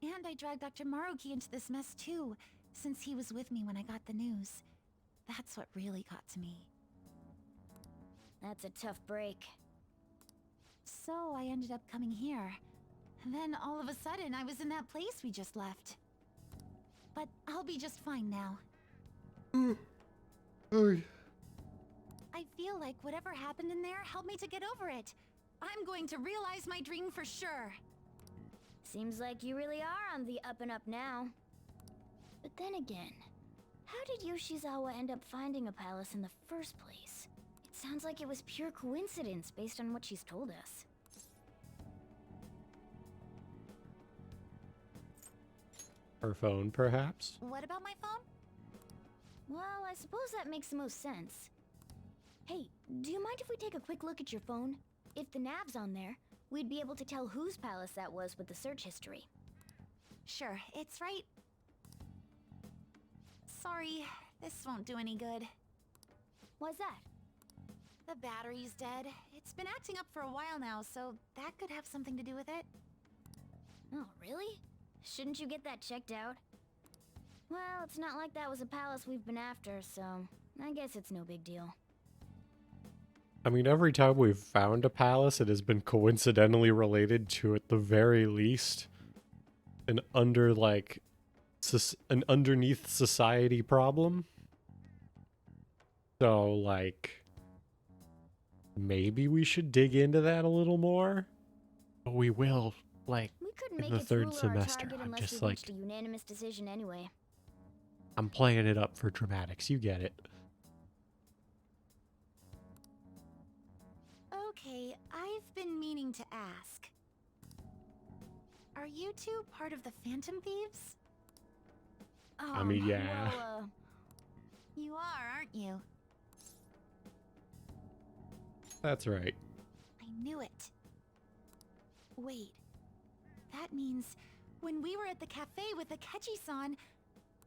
And I dragged Dr. Maruki into this mess too, since he was with me when I got the news. That's what really got to me. That's a tough break. So I ended up coming here. And then all of a sudden I was in that place we just left. But I'll be just fine now. I feel like whatever happened in there helped me to get over it. I'm going to realize my dream for sure. Seems like you really are on the up and up now. But then again, how did Yoshizawa end up finding a palace in the first place? It sounds like it was pure coincidence based on what she's told us. Her phone, perhaps? What about my phone? Well, I suppose that makes the most sense. Hey, do you mind if we take a quick look at your phone? If the nav's on there, we'd be able to tell whose palace that was with the search history. Sure, it's right. Sorry, this won't do any good. Why's that? The battery's dead. It's been acting up for a while now, so that could have something to do with it. Oh, really? Shouldn't you get that checked out? Well, it's not like that was a palace we've been after, so I guess it's no big deal. I mean, every time we've found a palace, it has been coincidentally related to, at the very least, an underneath society problem. So, like, maybe we should dig into that a little more. But we will, like, We couldn't in make the its third ruler our semester. target I'm unless just we like, reached a unanimous decision anyway. I'm playing it up for dramatics. You get it. Okay, I've been meaning to ask. Are you two part of the Phantom Thieves? I mean, yeah. Well, You are, aren't you? That's right. I knew it. Wait. That means when we were at the cafe with Akechi-san,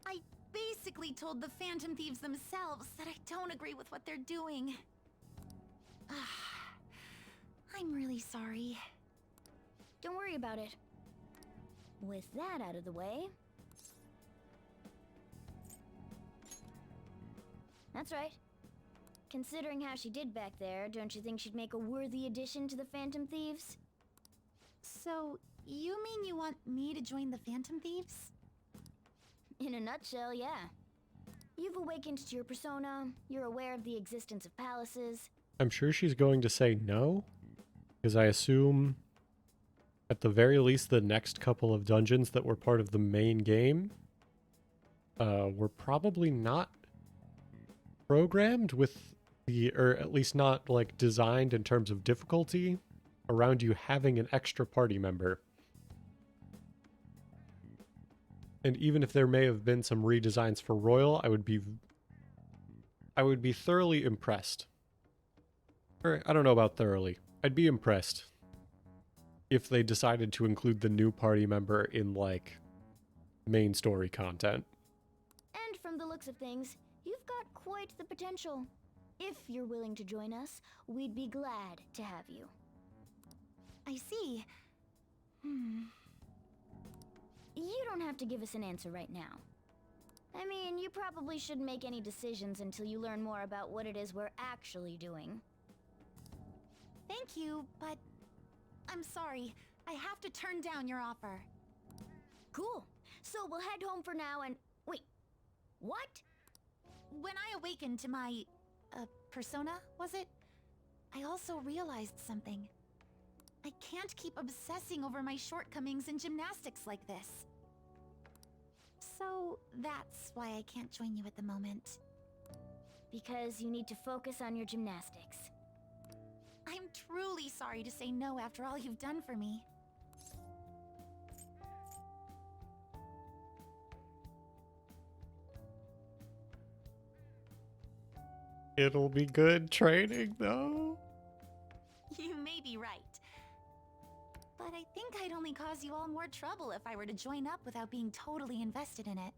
I basically told the Phantom Thieves themselves that I don't agree with what they're doing. I'm really sorry. don't worry about it. With that out of the way... That's right. Considering how she did back there, don't you think she'd make a worthy addition to the Phantom Thieves? So, you mean you want me to join the Phantom Thieves? In a nutshell, yeah. You've awakened to your persona, you're aware of the existence of palaces. I'm sure she's going to say no, because I assume, at the very least, the next couple of dungeons that were part of the main game were probably not programmed with the, or at least not like designed in terms of difficulty around you having an extra party member. And even if there may have been some redesigns for Royal, I would be thoroughly impressed. Or I don't know about thoroughly. I'd be impressed if they decided to include the new party member in like main story content. And from the looks of things, you've got quite the potential. If you're willing to join us, we'd be glad to have you. I see. You don't have to give us an answer right now. I mean, you probably shouldn't make any decisions until you learn more about what it is we're actually doing. Thank you, but I'm sorry. I have to turn down your offer. Cool. So we'll head home for now and... Wait. What? When I awakened to my... persona, was it? I also realized something. I can't keep obsessing over my shortcomings in gymnastics like this. So that's why I can't join you at the moment. Because you need to focus on your gymnastics. I'm truly sorry to say no after all you've done for me. It'll be good training though. You may be right. But I think I'd only cause you all more trouble if I were to join up without being totally invested in it.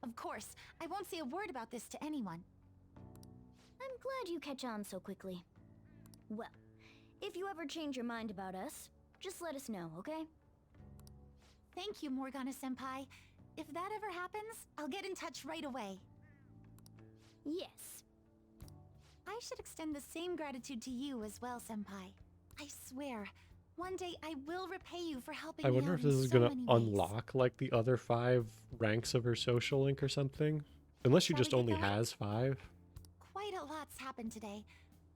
Of course, I won't say a word about this to anyone. I'm glad you catch on so quickly. Well, if you ever change your mind about us, just let us know, okay? Thank you, Morgana-senpai. If that ever happens, I'll get in touch right away. Yes. I should extend the same gratitude to you as well, senpai. I swear, one day I will repay you for helping I me wonder out if this in is so gonna many ways. unlock like the other 5 ranks of her social link or something. Unless she Shall just we get only going? has 5. Quite a lot's happened today,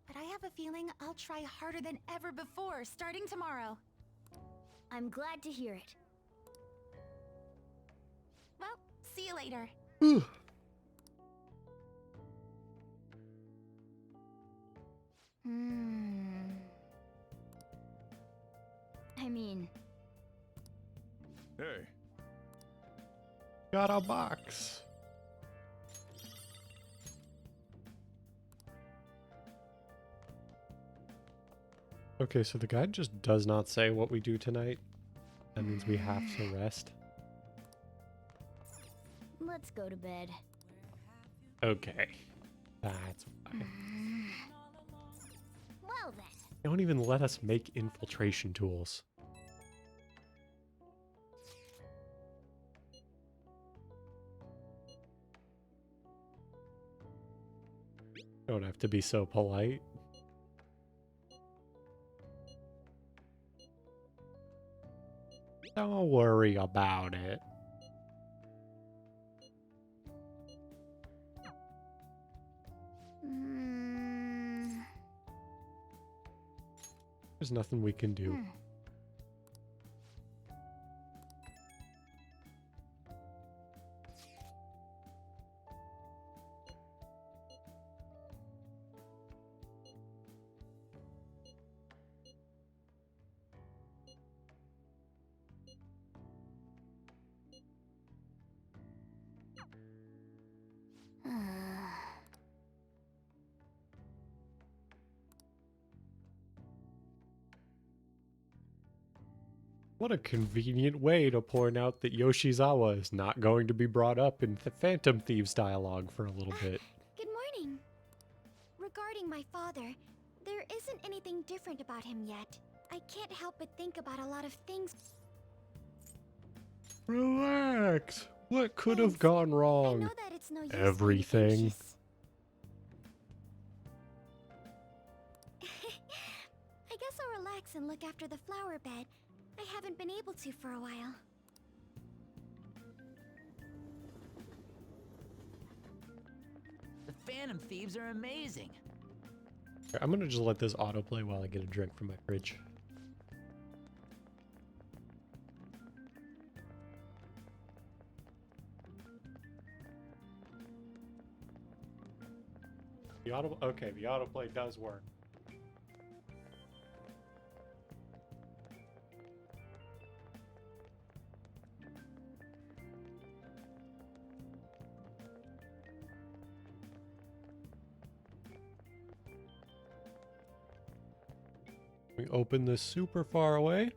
but I have a feeling I'll try harder than ever before starting tomorrow. I'm glad to hear it. Well, see you later. I mean... Hey. Got a box. Okay, so the guide just does not say what we do tonight. That means we have to rest. Let's go to bed. Okay. That's why. Well then. They don't even let us make infiltration tools. Don't have to be so polite. Don't worry about it. There's nothing we can do. What a convenient way to point out that Yoshizawa is not going to be brought up in the Phantom Thieves dialogue for a little bit. Good morning. Regarding my father, there isn't anything different about him yet. I can't help but think about a lot of things. Relax. What could have gone wrong? I know that it's no use being Everything. anxious. I guess I'll relax and look after the flower bed. I haven't been able to for a while. The Phantom Thieves are amazing. I'm gonna just let this autoplay while I get a drink from my fridge. The autoplay does work. We open this super far away.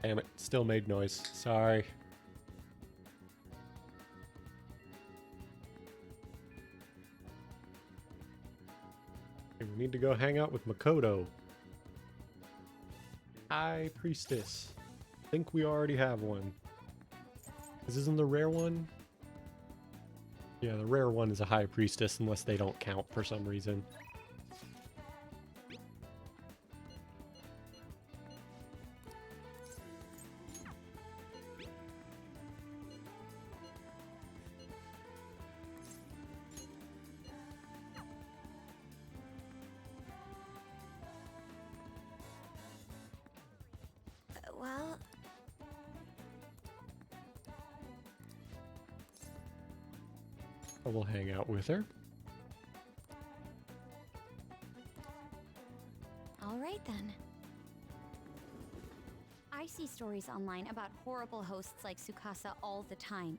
Damn it, still made noise. Sorry. Okay, we need to go hang out with Makoto. High Priestess. I think we already have one. This isn't the rare one? Yeah, the rare one is a High Priestess unless they don't count for some reason. Well, I will hang out with her. all right then. I see stories online about horrible hosts like Tsukasa all the time.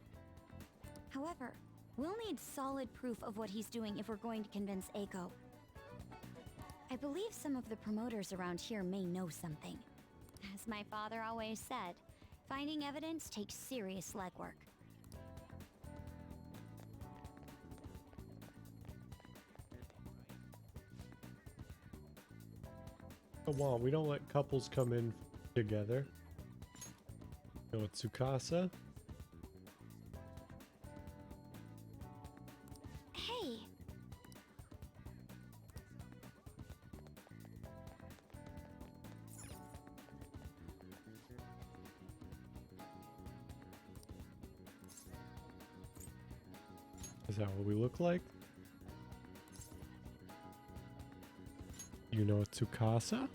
However, we'll need solid proof of what he's doing if we're going to convince Eiko. I believe some of the promoters around here may know something. As my father always said, finding evidence takes serious legwork. Come on, we don't let couples come in together. Go with Tsukasa. Hey! Is that what we look like? You know Tsukasa?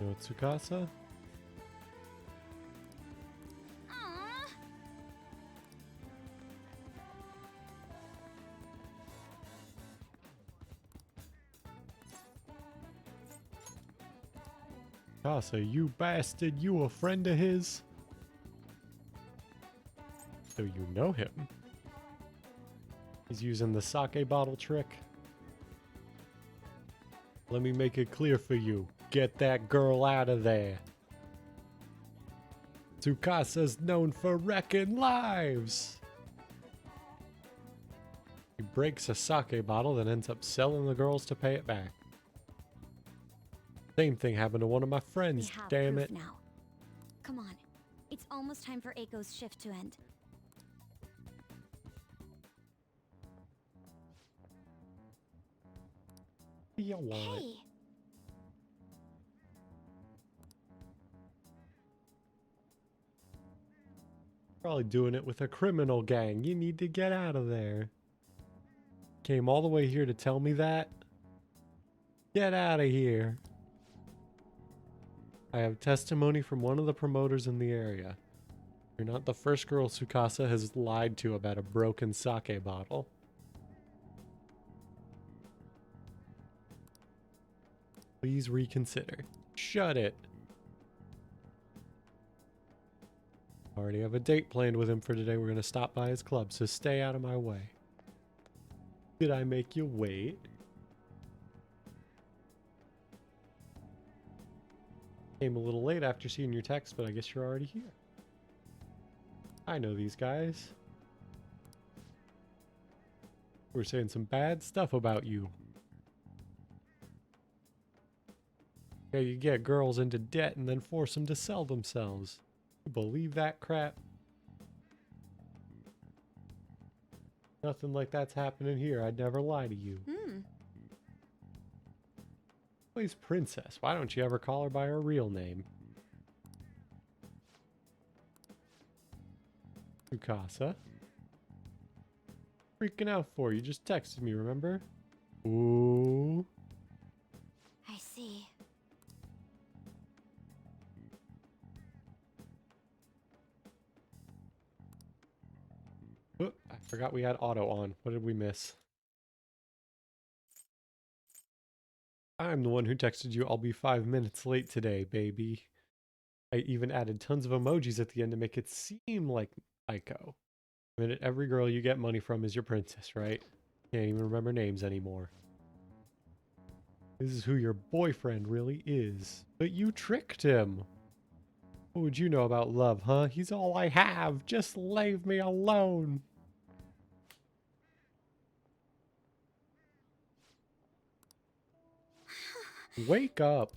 You know Tsukasa? Tsukasa, you bastard, you a friend of his? So you know him. He's using the sake bottle trick. Let me make it clear for you. Get that girl out of there. Tsukasa's known for wrecking lives. He breaks a sake bottle, then ends up selling the girls to pay it back. Same thing happened to one of my friends, We have damn proof it. now. Come on. It's almost time for Aiko's shift to end. You want? Hey! Probably doing it with a criminal gang. You need to get out of there. Came all the way here to tell me that? Get out of here. I have testimony from one of the promoters in the area. You're not the first girl Tsukasa has lied to about a broken sake bottle. Please reconsider. Shut it. Already have a date planned with him for today. We're going to stop by his club, so stay out of my way. Did I make you wait? Came a little late after seeing your text, but I guess you're already here. I know these guys. We're saying some bad stuff about you. Yeah, you get girls into debt and then force them to sell themselves. You believe that crap? Nothing like that's happening here. I'd never lie to you. Always Princess. Why don't you ever call her by her real name? Tsukasa. Freaking out for you. Just texted me, remember? Ooh. I see. Oh, I forgot we had auto on. What did we miss? I'm the one who texted you, I'll be 5 minutes late today, baby. I even added tons of emojis at the end to make it seem like Aiko. The minute every girl you get money from is your princess, right? Can't even remember names anymore. This is who your boyfriend really is. But you tricked him. What would you know about love, huh? He's all I have. Just leave me alone. Wake up.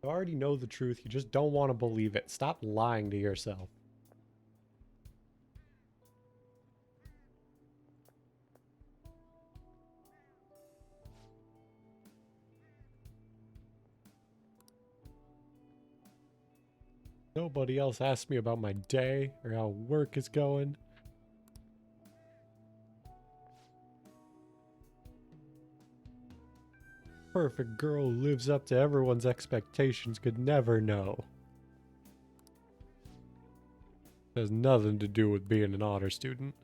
I already know the truth. You just don't want to believe it. Stop lying to yourself. Nobody else asked me about my day or how work is going. Perfect girl who lives up to everyone's expectations could never know. Has nothing to do with being an honor student.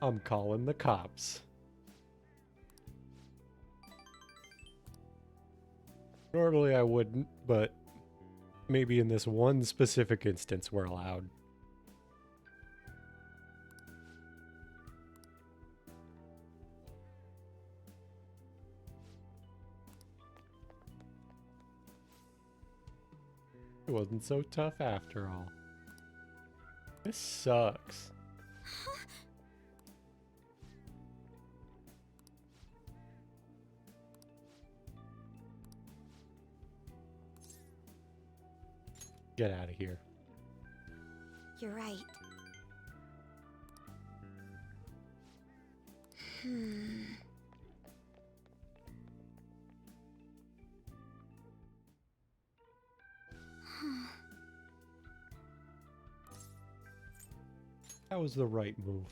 I'm calling the cops. Normally I wouldn't, but maybe in this one specific instance we're allowed. It wasn't so tough after all. This sucks. Get out of here. You're right. That was the right move.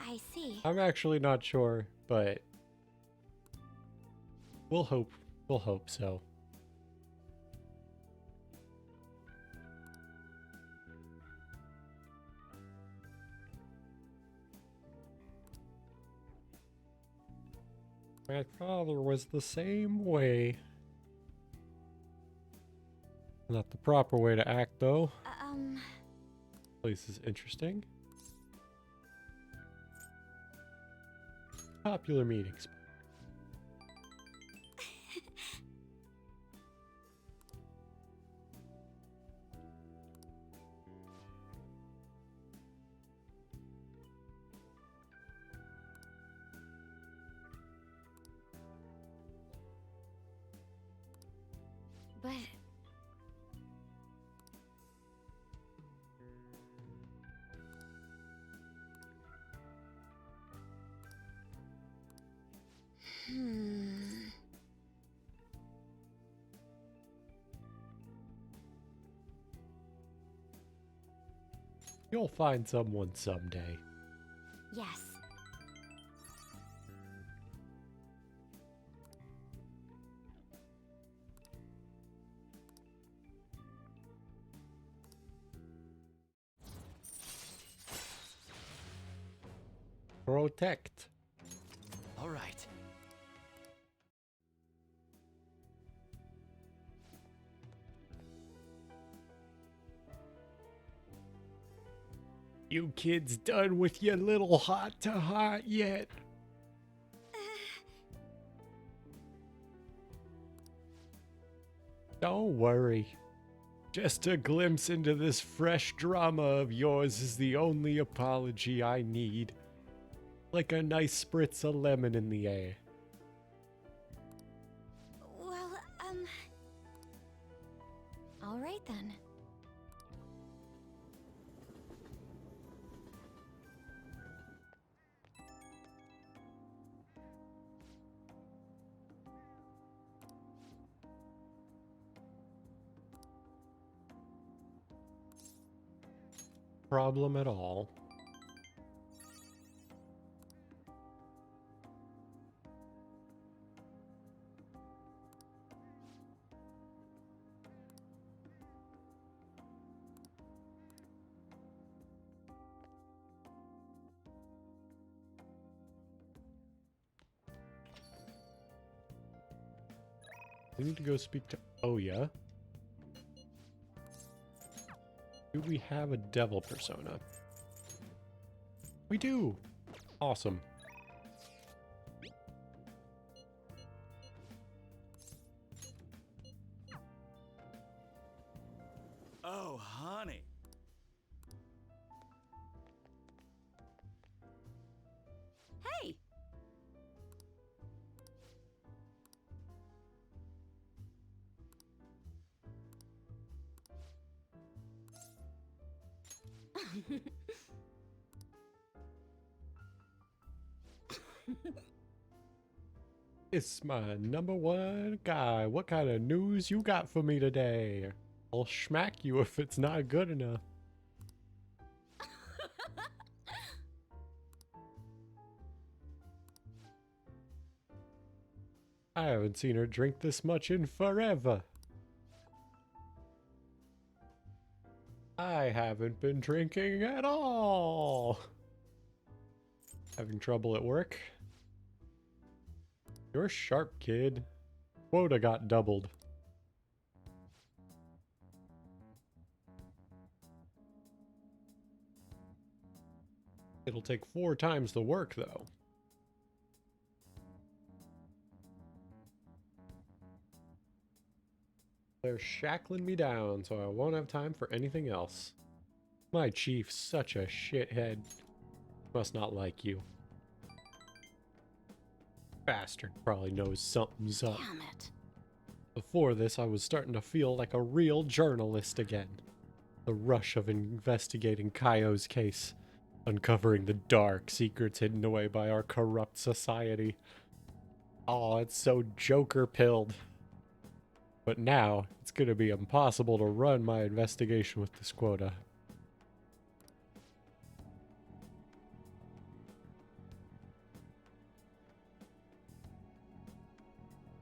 I see. I'm actually not sure, but we'll hope so. My father was the same way. Not the proper way to act, though. Place is interesting. Popular meetings. But You'll find someone someday. yes. Protect. All right. You kids done with your little heart-to-heart yet? Don't worry. Just a glimpse into this fresh drama of yours is the only apology I need. Like a nice spritz of lemon in the air. Well, all right then. Problem at all. We need to go speak to Oya. Do we have a devil persona? We do! Awesome. Oh, honey. Hey! It's my number one guy. What kind of news you got for me today? I'll smack you if it's not good enough. I haven't seen her drink this much in forever. I haven't been drinking at all. Having trouble at work? You're sharp, kid. Quota got doubled. It'll take 4 times the work, though. They're shackling me down, so I won't have time for anything else. My chief's such a shithead. Must not like you. Bastard probably knows something's up. Damn it. Before this, I was starting to feel like a real journalist again. The rush of investigating Kaio's case, uncovering the dark secrets hidden away by our corrupt society. Oh, it's so Joker-pilled. But now, it's gonna be impossible to run my investigation with this quota.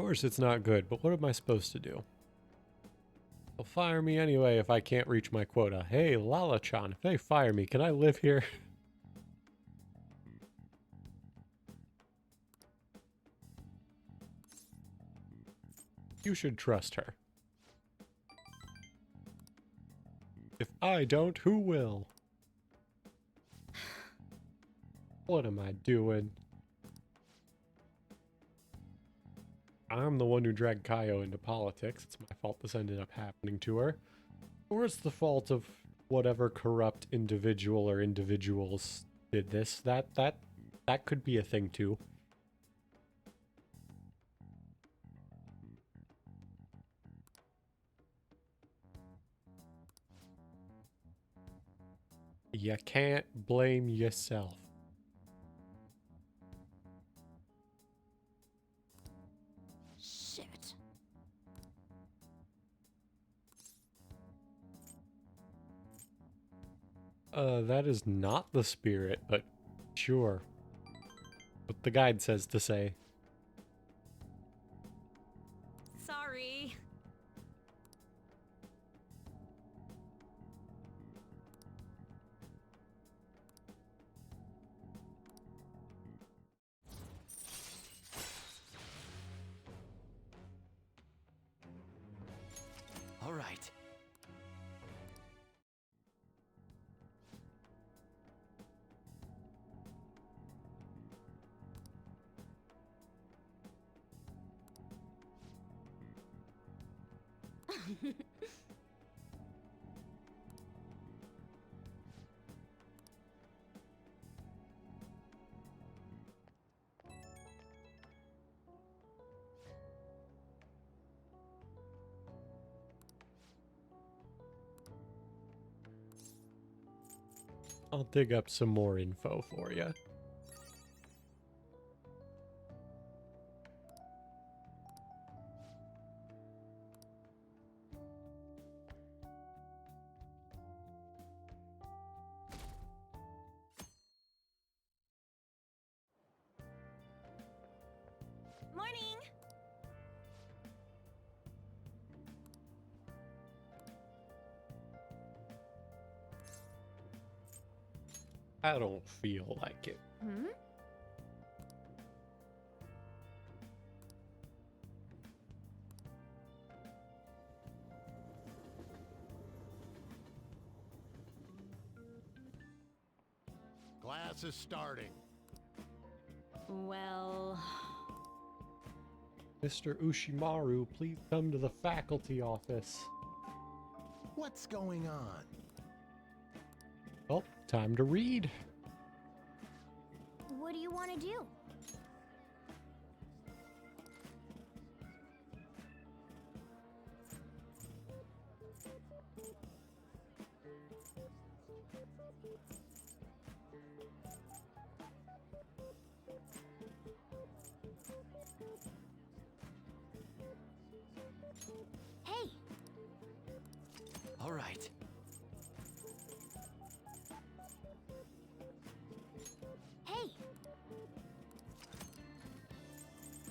course it's not good, but what am I supposed to do? They'll fire me anyway if I can't reach my quota. Hey, Lala-chan, if they fire me, can I live here? You should trust her. If I don't, who will? What am I doing? I'm the one who dragged Kaio into politics. It's my fault this ended up happening to her. Or it's the fault of whatever corrupt individual or individuals did this. That could be a thing too. You can't blame yourself. Shit. That is not the spirit, but sure. What the guide says to say. Sorry. All right. I'll dig up some more info for you. Morning. I don't feel like it. Hmm? Class is starting. Well... Mr. Ushimaru, please come to the faculty office. What's going on? Well, time to read. What do you want to do? Hey! All right. Hey!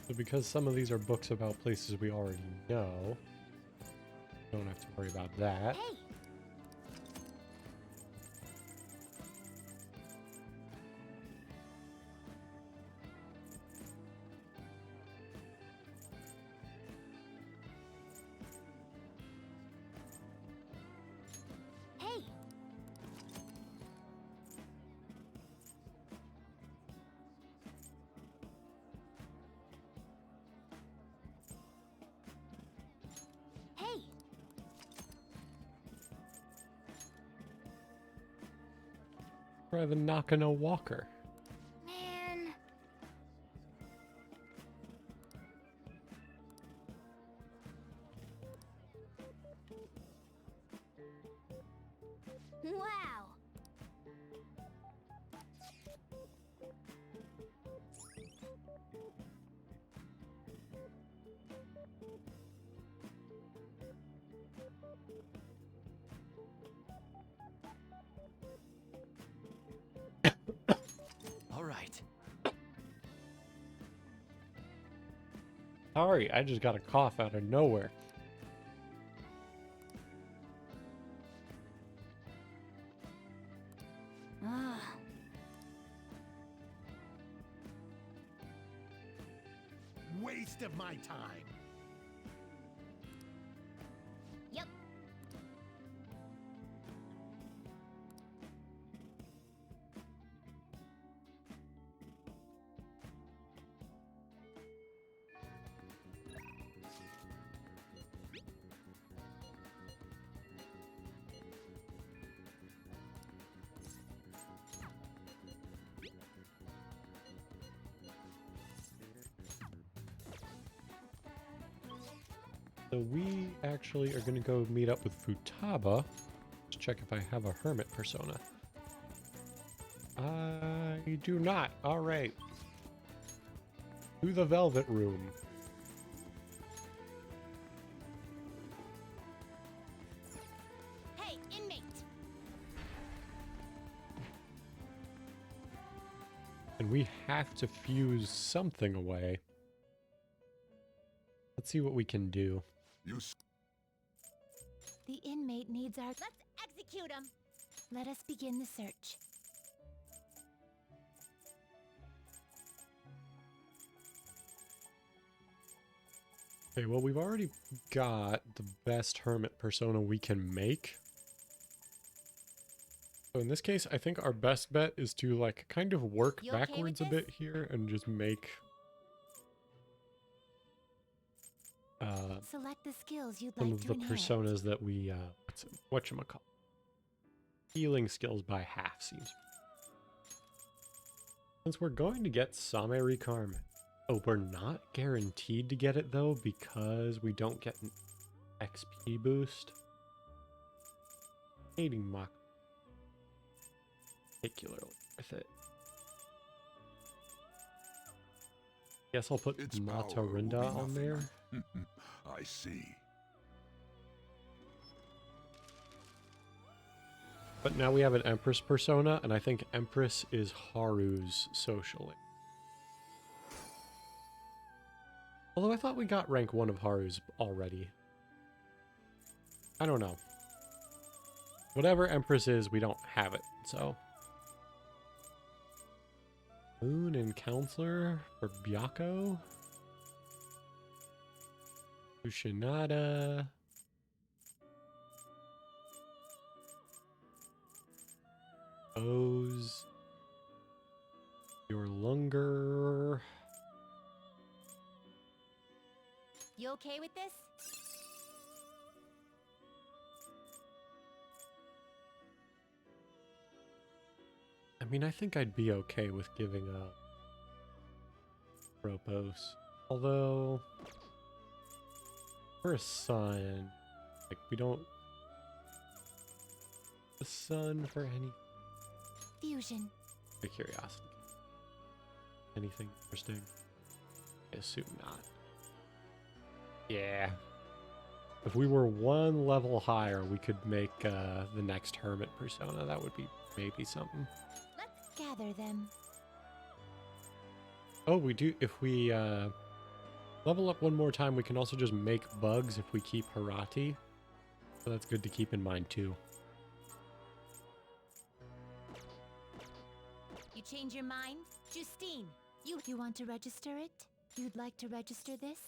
So because some of these are books about places we already know, don't have to worry about that. Hey! Hey! Hey! Try the Nakano Walker. Man. Wow. All right. Sorry, I just got a cough out of nowhere. Ah. Waste of my time. Yep. So we actually are going to go meet up with Futaba to check if I have a hermit persona. I do not. All right. To the Velvet Room. Hey, inmate. And we have to fuse something away. Let's see what we can do. The inmate needs our... Let's execute him. Let us begin the search. Okay, well, we've already got the best hermit persona we can make. So in this case, I think our best bet is to like kind of work You okay with backwards a this? bit here and just make Select the skills you'd some like of to the inherit. personas that we whatchamacallit. Healing skills by half seems. Since we're going to get Sameri Karma. Oh, we're not guaranteed to get it though because we don't get an XP boost. Hating Mach particularly with it. Guess I'll put Its Mata power will be Rinda on nothing. there. I see. But now we have an Empress persona, and I think Empress is Haru's socially. Although I thought we got rank 1 of Haru's already. I don't know. Whatever Empress is, we don't have it, so. Moon and Counselor for Byakko. Ushinada. O's. Your Lunger. You okay with this? I mean, I think I'd be okay with giving up Ropos. Although, for a sun, like, we don't... The sun for any Fusion. curiosity. Anything interesting? I assume not. Yeah. If we were one level higher, we could make the next Hermit persona. That would be maybe something. Let's gather them. Oh, we do. If we level up one more time, we can also just make bugs if we keep Harati. So that's good to keep in mind too. You change your mind? Justine, You want to register it? You'd like to register this?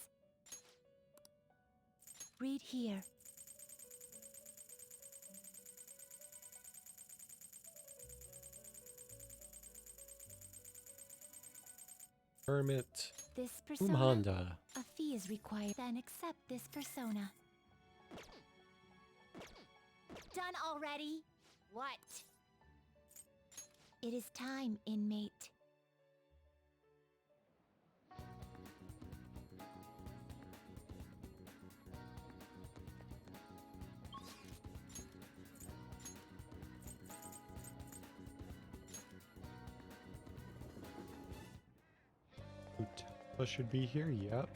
Read here. Hermit. This persona. Umhanda. A fee is required. Then accept this persona. done already? What? It is time, inmate. Utah should be here, yep.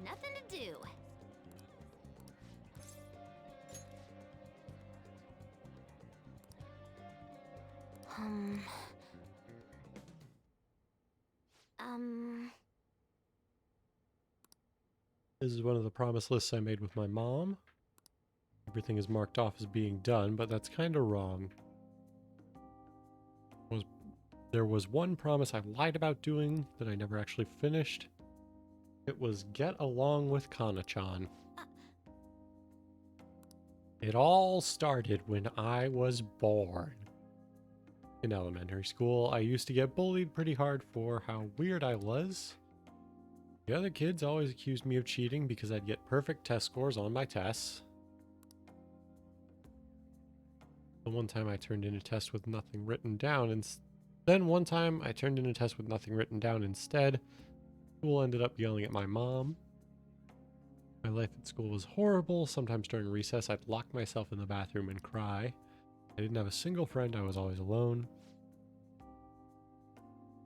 Nothing to do. This is one of the promise lists I made with my mom. Everything is marked off as being done, but that's kind of wrong. There was one promise I lied about doing that I never actually finished. It was get along with Kana-chan. It all started when I was born. In elementary school, I used to get bullied pretty hard for how weird I was. The other kids always accused me of cheating because I'd get perfect test scores on my tests. The one time I turned in a test with nothing written down, and then one time I turned in a test with nothing written down instead. School ended up yelling at my mom. My life at school was horrible. Sometimes during recess, I'd lock myself in the bathroom and cry. I didn't have a single friend. I was always alone.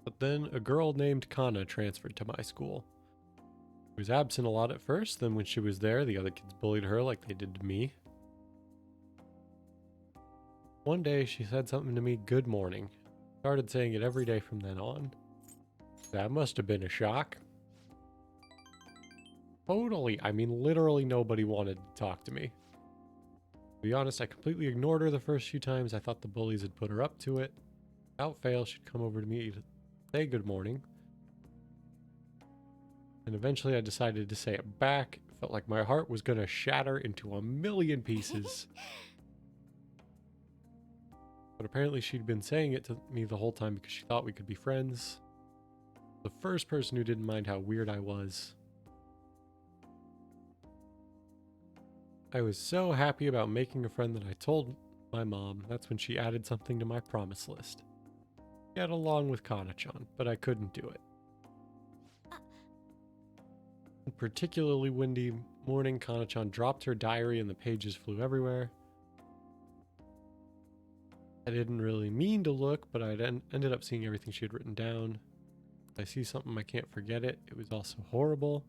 But then a girl named Kana transferred to my school. She was absent a lot at first. Then when she was there, the other kids bullied her like they did to me. One day, she said something to me, "Good morning." Started saying it every day from then on. That must have been a shock. Totally. I mean, literally nobody wanted to talk to me. To be honest, I completely ignored her the first few times. I thought the bullies had put her up to it. Without fail, she'd come over to me to say good morning. And eventually I decided to say it back. It felt like my heart was going to shatter into a million pieces. But apparently she'd been saying it to me the whole time because she thought we could be friends. The first person who didn't mind how weird I was. I was so happy about making a friend that I told my mom. That's when she added something to my promise list. Get along with Kana-chan, but I couldn't do it. A particularly windy morning, Kana-chan dropped her diary and the pages flew everywhere. I didn't really mean to look, but I ended up seeing everything she had written down. If I see something, I can't forget it. It was also horrible.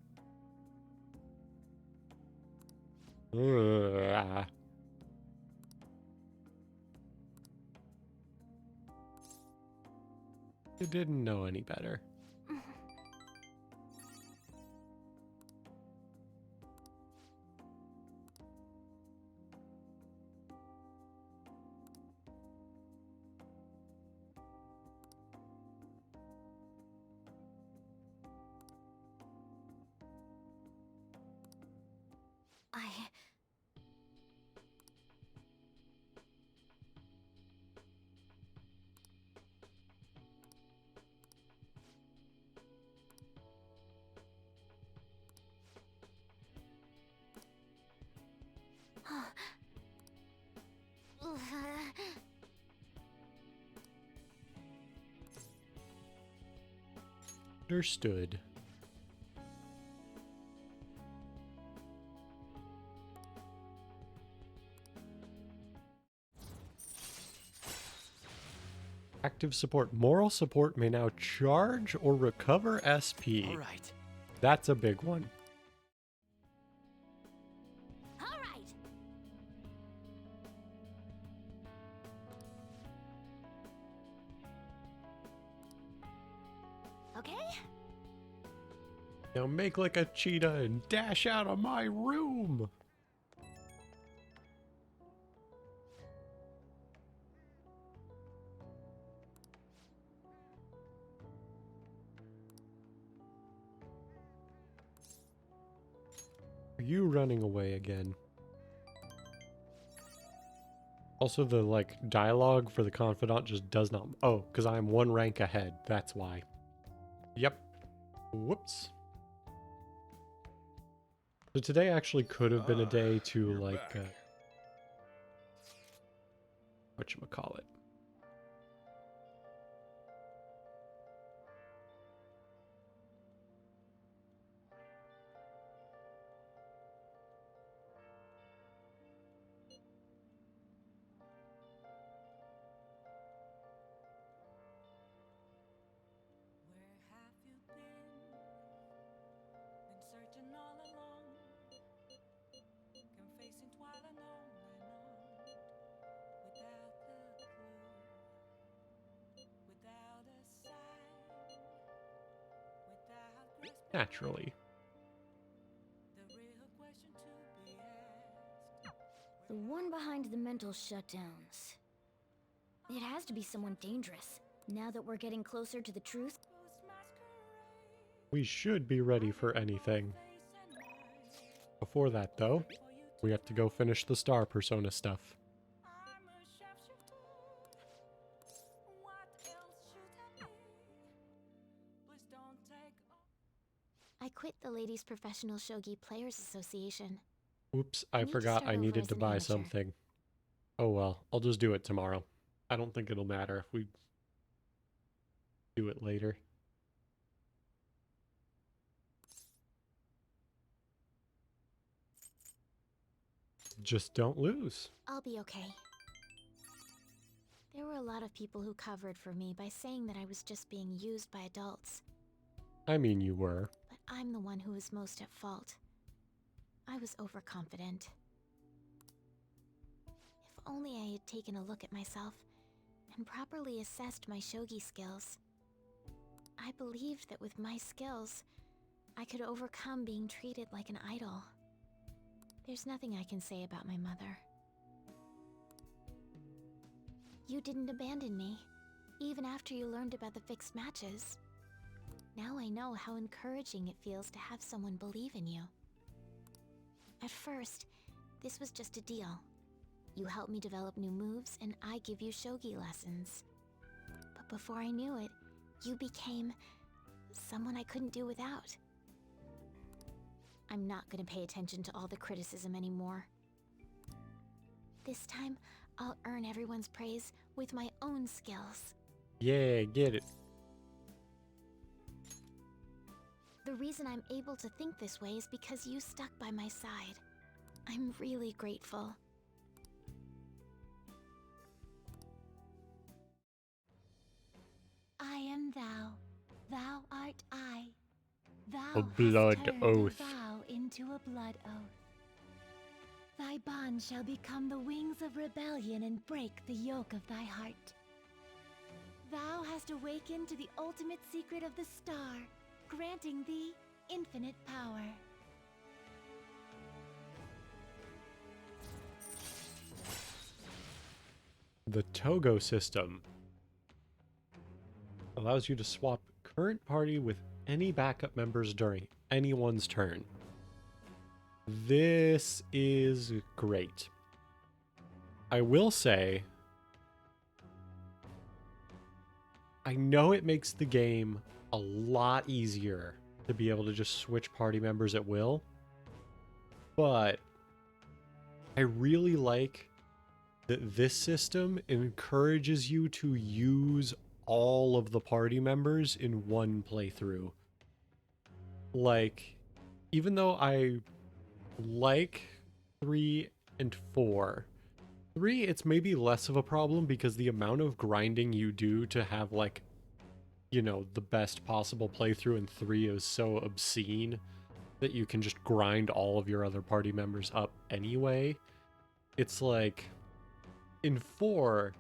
Ugh. I didn't know any better. Understood. Active support. Moral support may now charge or recover SP. All right. That's a big one. All right. Okay. Now make like a cheetah and dash out of my room. Are you running away again? Also, the like dialogue for the confidant just does not. Oh, because I'm one rank ahead. That's why. Yep. Whoops. So today actually could have been a day to like whatchamacallit. Naturally. The one behind the mental shutdowns. It has to be someone dangerous. Now that we're getting closer to the truth. We should be ready for anything. Before that, though, we have to go finish the Star Persona stuff. I quit the Ladies Professional Shogi Players Association. Oops, I need to forgot start I over needed as to an buy amateur. something. Oh well, I'll just do it tomorrow. I don't think it'll matter if we do it later. Just don't lose. I'll be okay. There were a lot of people who covered for me by saying that I was just being used by adults, I mean, you were. but I'm the one who was most at fault. I was overconfident. If only I had taken a look at myself and properly assessed my shogi skills. I believed that with my skills, I could overcome being treated like an idol. There's nothing I can say about my mother. You didn't abandon me, even after you learned about the fixed matches. Now I know how encouraging it feels to have someone believe in you. At first, this was just a deal. You help me develop new moves, and I give you shogi lessons. But before I knew it, you became someone I couldn't do without. I'm not gonna pay attention to all the criticism anymore. This time, I'll earn everyone's praise with my own skills. Yeah, get it. The reason I'm able to think this way is because you stuck by my side. I'm really grateful. I am thou, thou art I. Thou A hast blood turned oath. a vow into a blood oath. Thy bond shall become the wings of rebellion and break the yoke of thy heart. Thou hast awakened to the ultimate secret of the star, granting thee infinite power. The Togo system allows you to swap current party with any backup members during anyone's turn. This is great. I will say, I know it makes the game a lot easier to be able to just switch party members at will, but I really like that this system encourages you to use all of the party members in one playthrough. Like, even though I like 3 and 4, 3, it's maybe less of a problem because the amount of grinding you do to have, like, you know, the best possible playthrough in 3 is so obscene that you can just grind all of your other party members up anyway. It's like, in 4,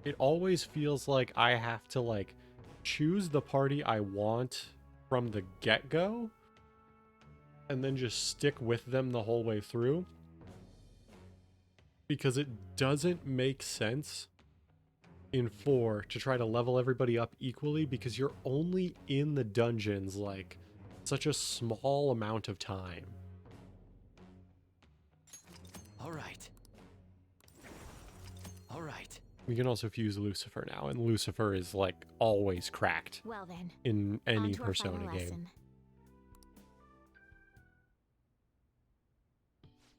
it always feels like I have to, like, choose the party I want from the get-go and then just stick with them the whole way through, because it doesn't make sense in 4 to try to level everybody up equally because you're only in the dungeons, like, such a small amount of time. All right. All right. We can also fuse Lucifer now, and Lucifer is, like, always cracked Well then, in on any to our final Persona game. lesson.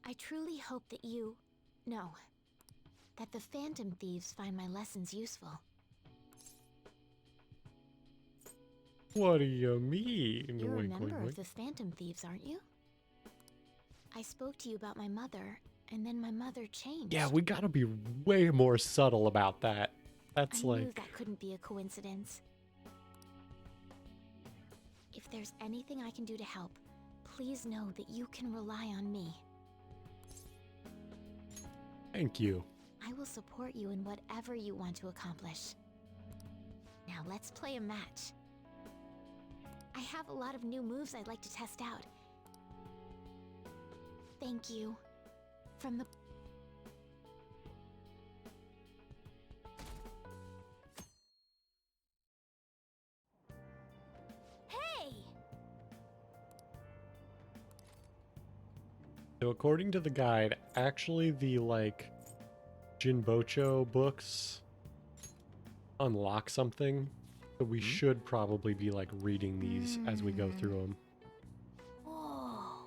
I truly hope that that the Phantom Thieves find my lessons useful. What do you mean? You're a Wink, member wink, of wink. the Phantom Thieves, aren't you? I spoke to you about my mother, and then my mother changed. Yeah, we gotta be way more subtle about that. That's I knew like... that couldn't be a coincidence. If there's anything I can do to help, please know that you can rely on me. Thank you. I will support you in whatever you want to accomplish. Now let's play a match. I have a lot of new moves I'd like to test out. Thank you. From the So according to the guide, actually the like Jinbocho books unlock something. So we should probably be like reading these as we go through them. Whoa.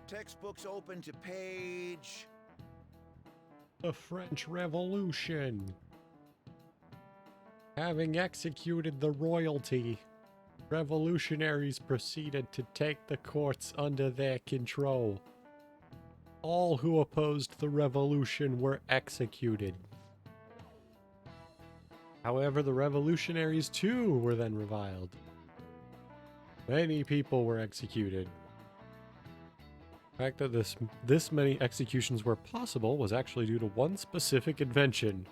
Textbooks open to page... The French Revolution. Having executed the royalty, revolutionaries proceeded to take the courts under their control. All who opposed the revolution were executed. However, the revolutionaries too were then reviled. Many people were executed. The fact that this many executions were possible was actually due to one specific invention.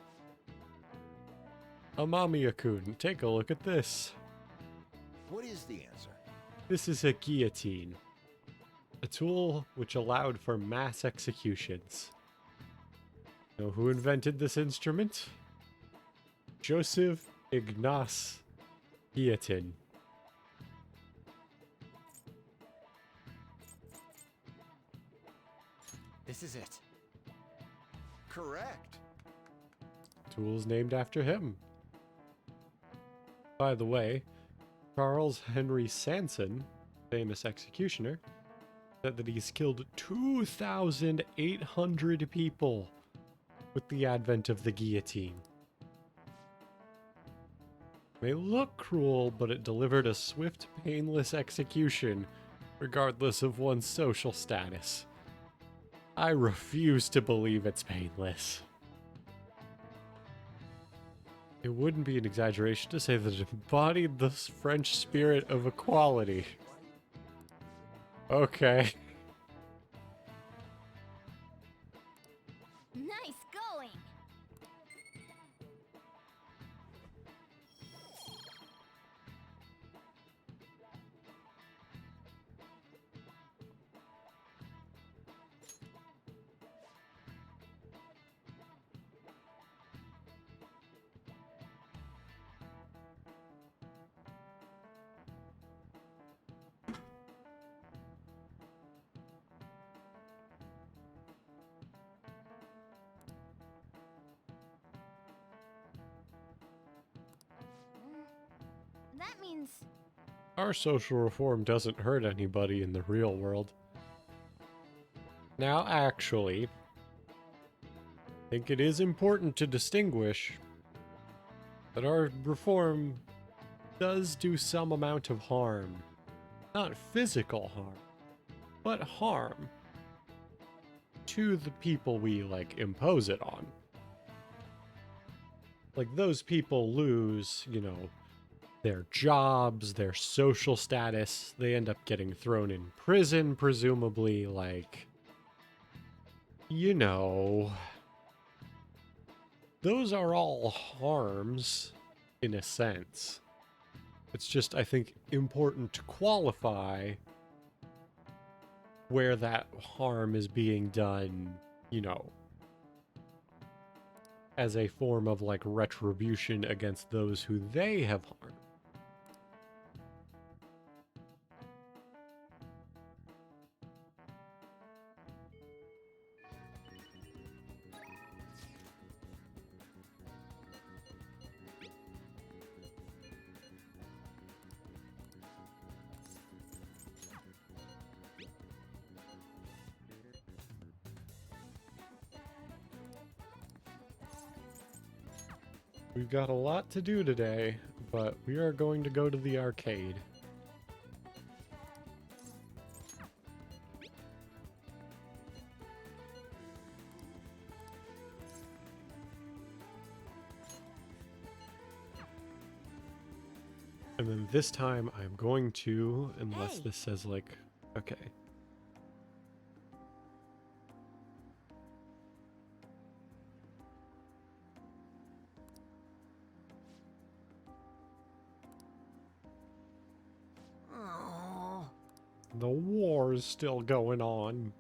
Amamiya-kun, take a look at this. What is the answer? This is a guillotine. A tool which allowed for mass executions. Know who invented this instrument? Joseph Ignace Guillotin. This is it. Correct. Tools named after him. By the way, Charles Henry Sanson, famous executioner, said that he's killed 2,800 people with the advent of the guillotine. It may look cruel, but it delivered a swift, painless execution, regardless of one's social status. I refuse to believe it's painless. It wouldn't be an exaggeration to say that it embodied the French spirit of equality. Okay. Nice going. That means Our social reform doesn't hurt anybody in the real world. Now, actually, I think it is important to distinguish that our reform does do some amount of harm. Not physical harm, but harm to the people we, like, impose it on. Like, those people lose, you know, their jobs, their social status. They end up getting thrown in prison, presumably, like, you know. Those are all harms, in a sense. It's just, I think, important to qualify where that harm is being done, you know, as a form of, like, retribution against those who they have harmed. We've got a lot to do today, but we are going to go to the arcade. And then this time I'm going to, unless this says like, okay. The war is still going on.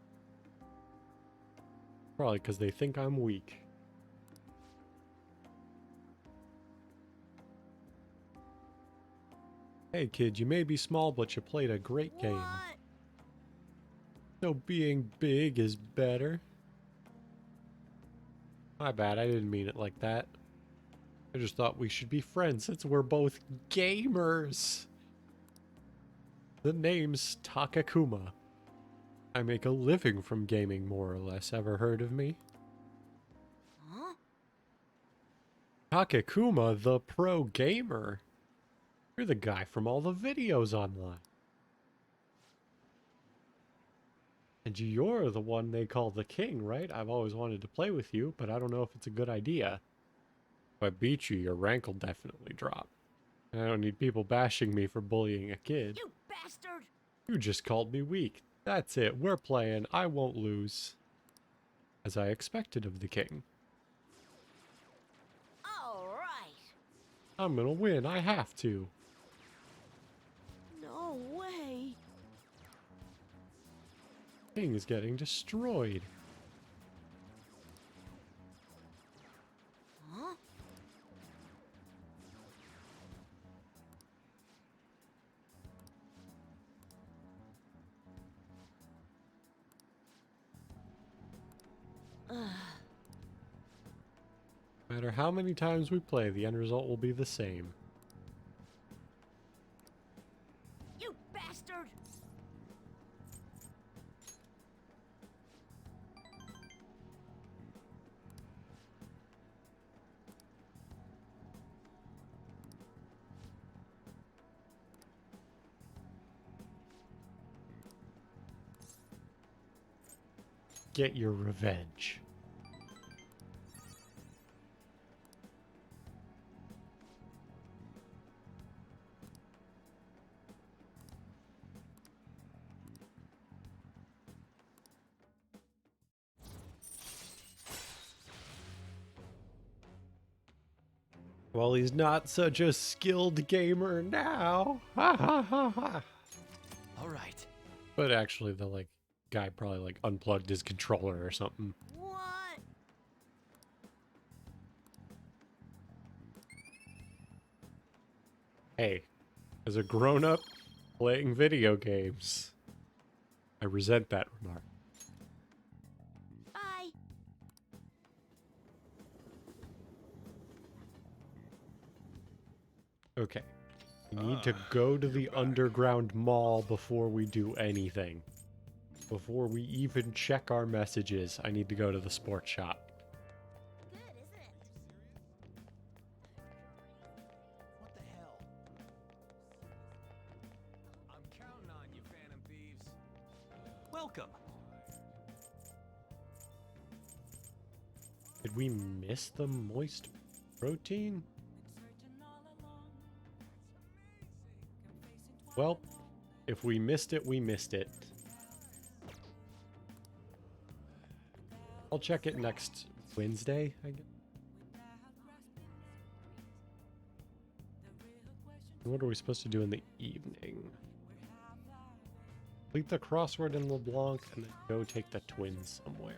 Probably because they think I'm weak. Hey kid, you may be small, but you played a great game. So being big is better. My bad, I didn't mean it like that. I just thought we should be friends since we're both gamers. The name's Takakuma. I make a living from gaming, more or less. Ever heard of me? Huh? Takakuma, the pro gamer. You're the guy from all the videos online. And you're the one they call the king, right? I've always wanted to play with you, but I don't know if it's a good idea. If I beat you, your rank will definitely drop. And I don't need people bashing me for bullying a kid. You bastard! You just called me weak. That's it, we're playing. I won't lose. As I expected of the king. Alright! I'm gonna win, I have to. No way! King is getting destroyed. Huh? No matter how many times we play, the end result will be the same. You bastard! Get your revenge. Well, he's not such a skilled gamer now. Ha ha ha ha. All right. But actually, the guy probably unplugged his controller or something. What? Hey, as a grown-up playing video games, I resent that remark. Bye! Okay. We need to go to the underground mall before we do anything. Before we even check our messages, I need to go to the sports shop. Good, isn't it? What the hell? I'm counting on you, Phantom Thieves. Welcome. Did we miss the moist protein? Well, if we missed it, we missed it. I'll check it next Wednesday, I guess. What are we supposed to do in the evening? Complete the crossword in LeBlanc and then go take the twins somewhere.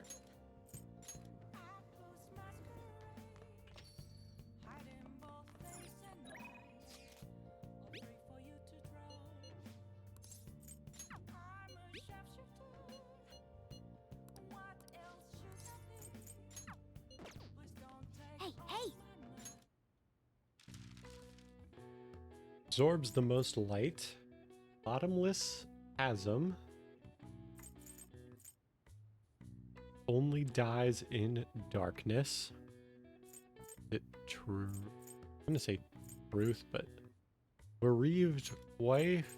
Absorbs the most light. Bottomless chasm. Only dies in darkness. Is it true? I'm gonna say truth, but bereaved wife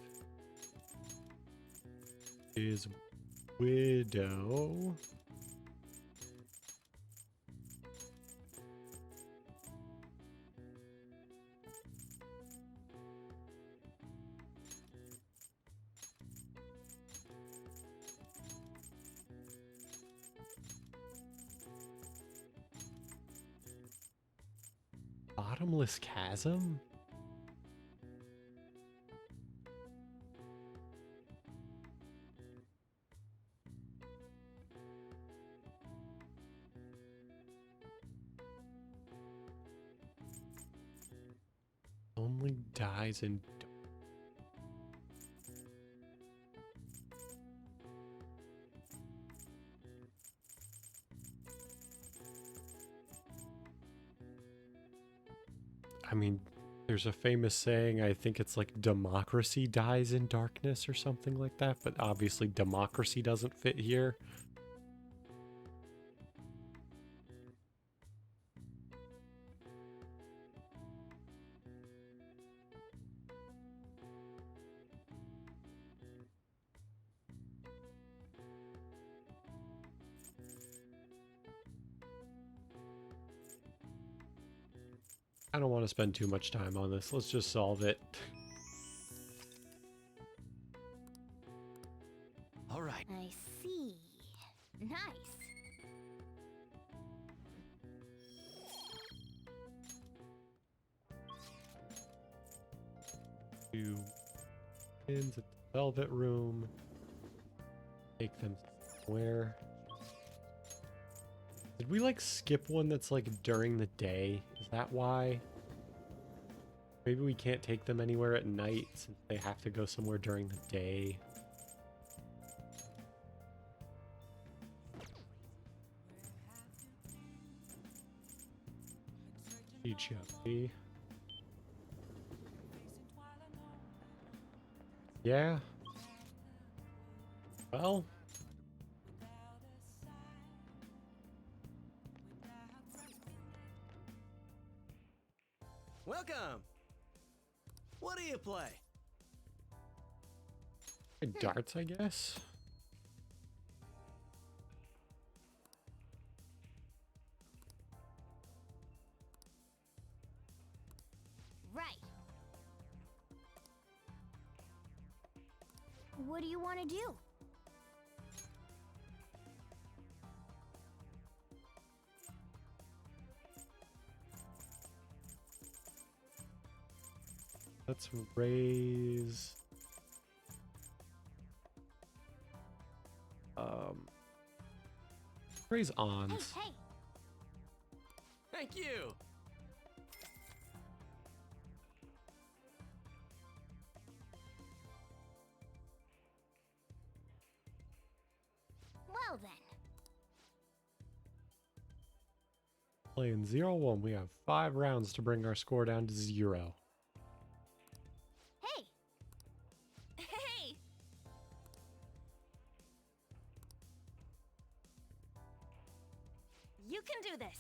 is widow. Bottomless chasm? only dies in... I mean, there's a famous saying, I think it's like democracy dies in darkness or something like that, but obviously democracy doesn't fit here. I don't want to spend too much time on this. Let's just solve it. All right. I see. Nice. Two pins at the velvet room. Take them somewhere. Did we like skip one that's like during the day? Is that why? Maybe we can't take them anywhere at night since they have to go somewhere during the day. Ichiapi. Yeah. Well. Welcome. What do you play? Darts, I guess. Right. What do you want to do? Let's raise... raise ons. Hey, hey. Thank you. Well then. Playing 0-1, we have 5 rounds to bring our score down to 0. Hey. Hey. You can do this.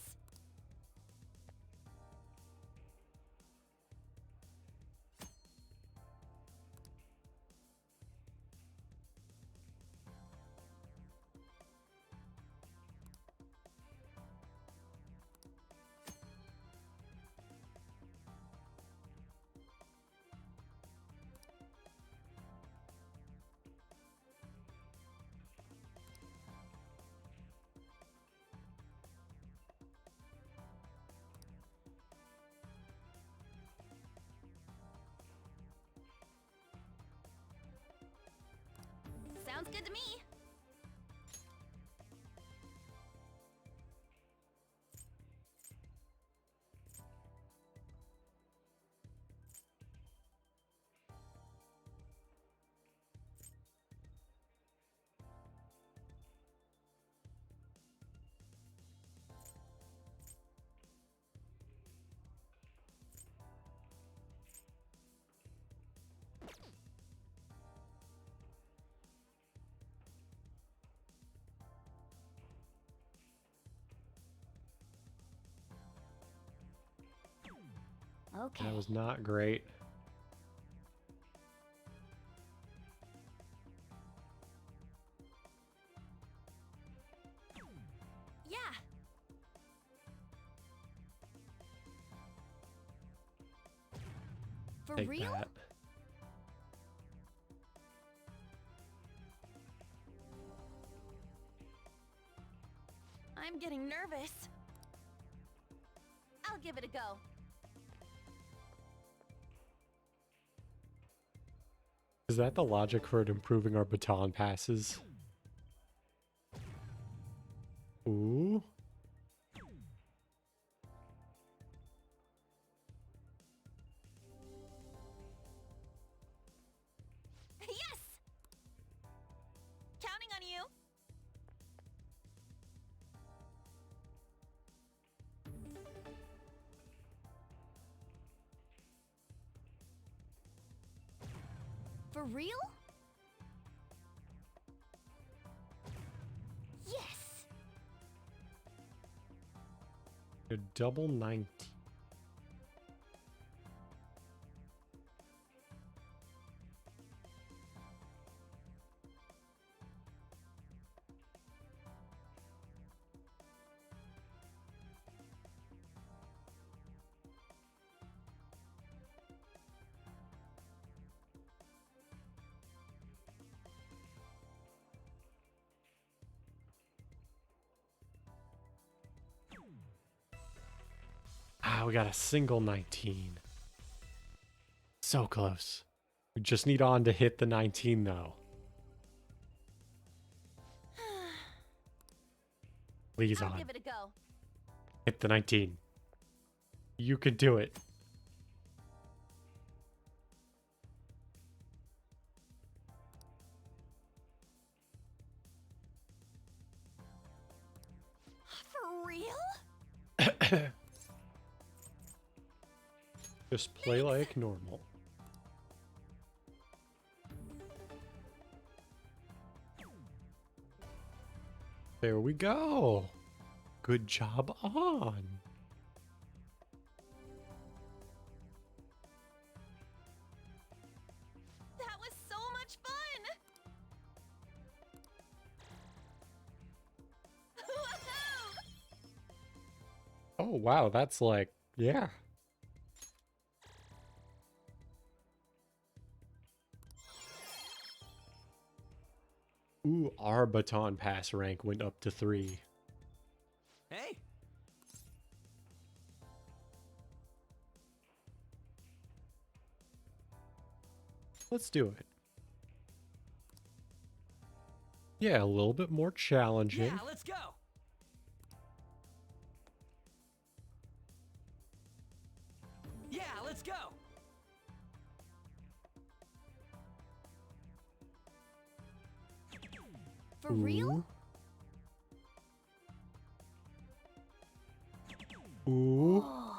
Sounds good to me. Okay. That was not great. Yeah. For Take real? that. I'm getting nervous. I'll give it a go. Is that the logic for it improving our baton passes? Ooh. real? Yes! A double 19. Ah, we got a single 19. So close. We just need on to hit the 19 though. Please I'll on. give it a go. Hit the 19. You can do it. For real? Just play like normal. There we go. Good job on. That was so much fun! Woohoo! Oh, wow. That's like, yeah. Ooh, our baton pass rank went up to 3. Hey, Let's do it. Yeah, a little bit more challenging. yeah, let's go. Yeah, let's go. For real? Ooh. Ooh. Whoa.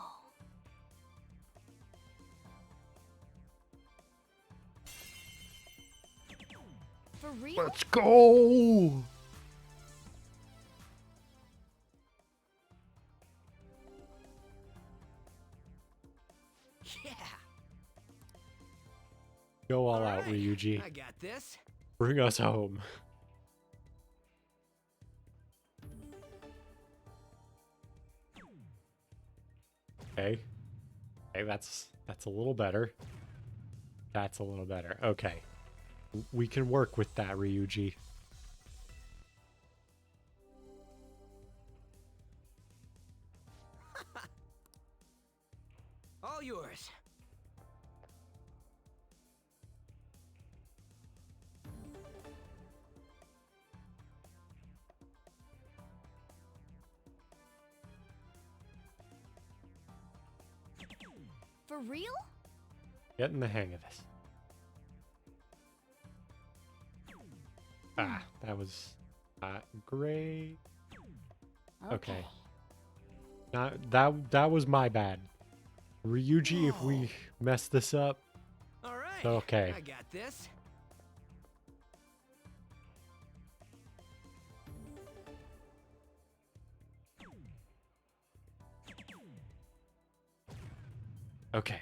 For real? Let's go. Yeah. Go all out, right, Ryuji. I got this. Bring us home. Okay. Okay, that's a little better. That's a little better. Okay. We can work with that, Ryuji. All yours. For real? Getting the hang of this. Ah, that was not great. Okay. That was my bad. Ryuji, if we mess this up. All right. Okay. I got this. Okay.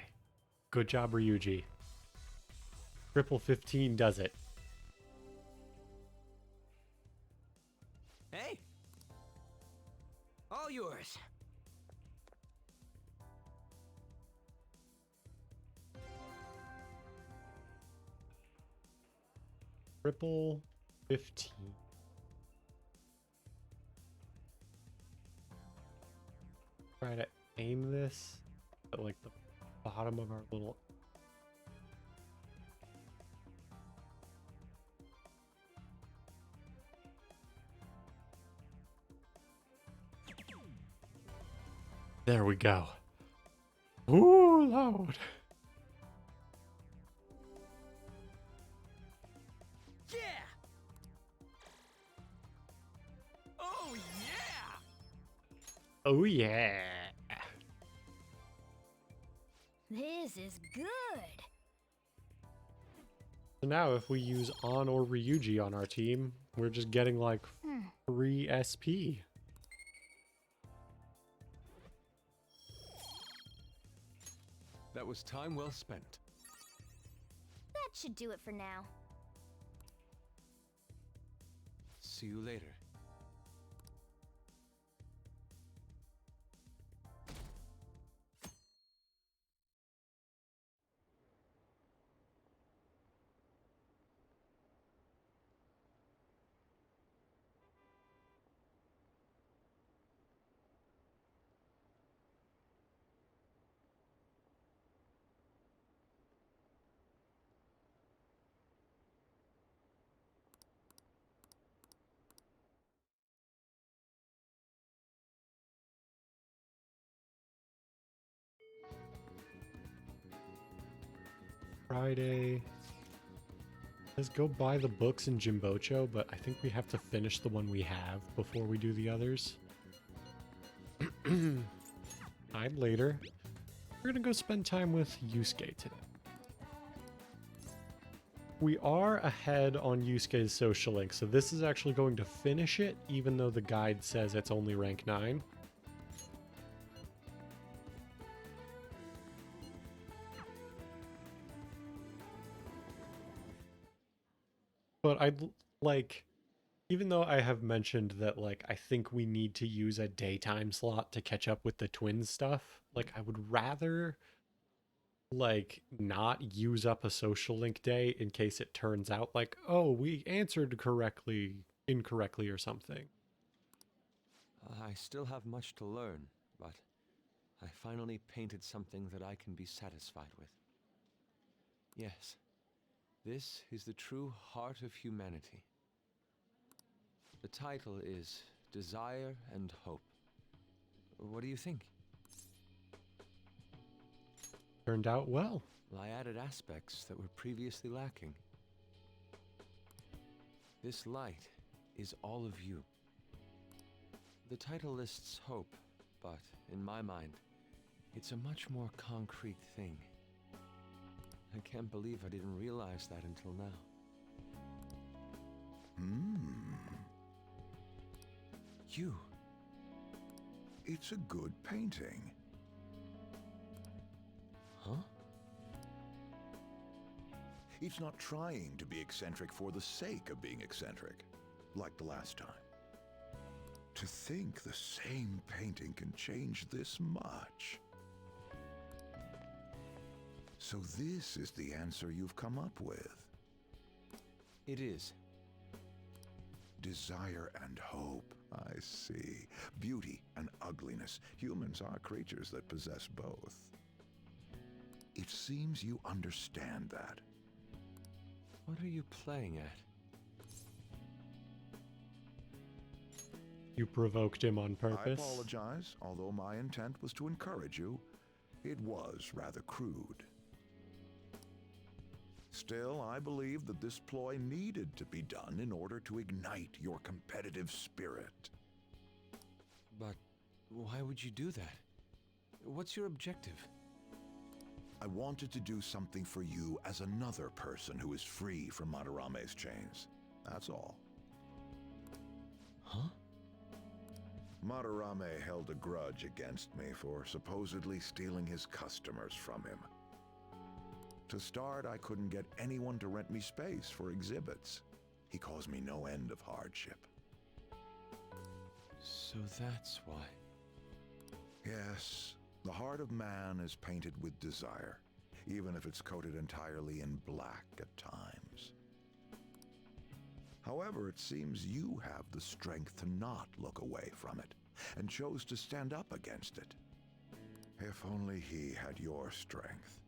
Good job, Ryuji. Triple 15 does it. Hey. All yours. Triple 15. Try to aim this at like the bottom of our little. There we go. Ooh, loud. Yeah. Oh yeah. Oh yeah. This is good. So now if we use An or Ryuji on our team, we're just getting like 3 SP. That was time well spent. That should do it for now. See you later. Friday. Let's go buy the books in Jimbocho, but I think we have to finish the one we have before we do the others. Time later. We're gonna go spend time with Yusuke today. We are ahead on Yusuke's social link, so this is actually going to finish it, even though the guide says it's only rank 9. But I'd like, even though I have mentioned that, like, I think we need to use a daytime slot to catch up with the twins stuff, like, I would rather, like, not use up a social link day in case it turns out like, oh, we answered incorrectly or something. I still have much to learn, but I finally painted something that I can be satisfied with. Yes, this is the true heart of humanity. The title is Desire and Hope. What do you think? Turned out well. I added aspects that were previously lacking. This light is all of you. The title lists hope, but in my mind, it's a much more concrete thing. I can't believe I didn't realize that until now. You. It's a good painting. Huh? It's not trying to be eccentric for the sake of being eccentric, like the last time. To think the same painting can change this much. So this is the answer you've come up with. It is. Desire and hope, I see. Beauty and ugliness. Humans are creatures that possess both. It seems you understand that. What are you playing at? You provoked him on purpose. I apologize, although my intent was to encourage you. It was rather crude. Still, I believe that this ploy needed to be done in order to ignite your competitive spirit. But why would you do that? What's your objective? I wanted to do something for you as another person who is free from Madarame's chains. That's all. Huh? Madarame held a grudge against me for supposedly stealing his customers from him. To start, I couldn't get anyone to rent me space for exhibits. He caused me no end of hardship. So that's why. Yes, the heart of man is painted with desire, even if it's coated entirely in black at times. However, it seems you have the strength to not look away from it, and chose to stand up against it. If only he had your strength.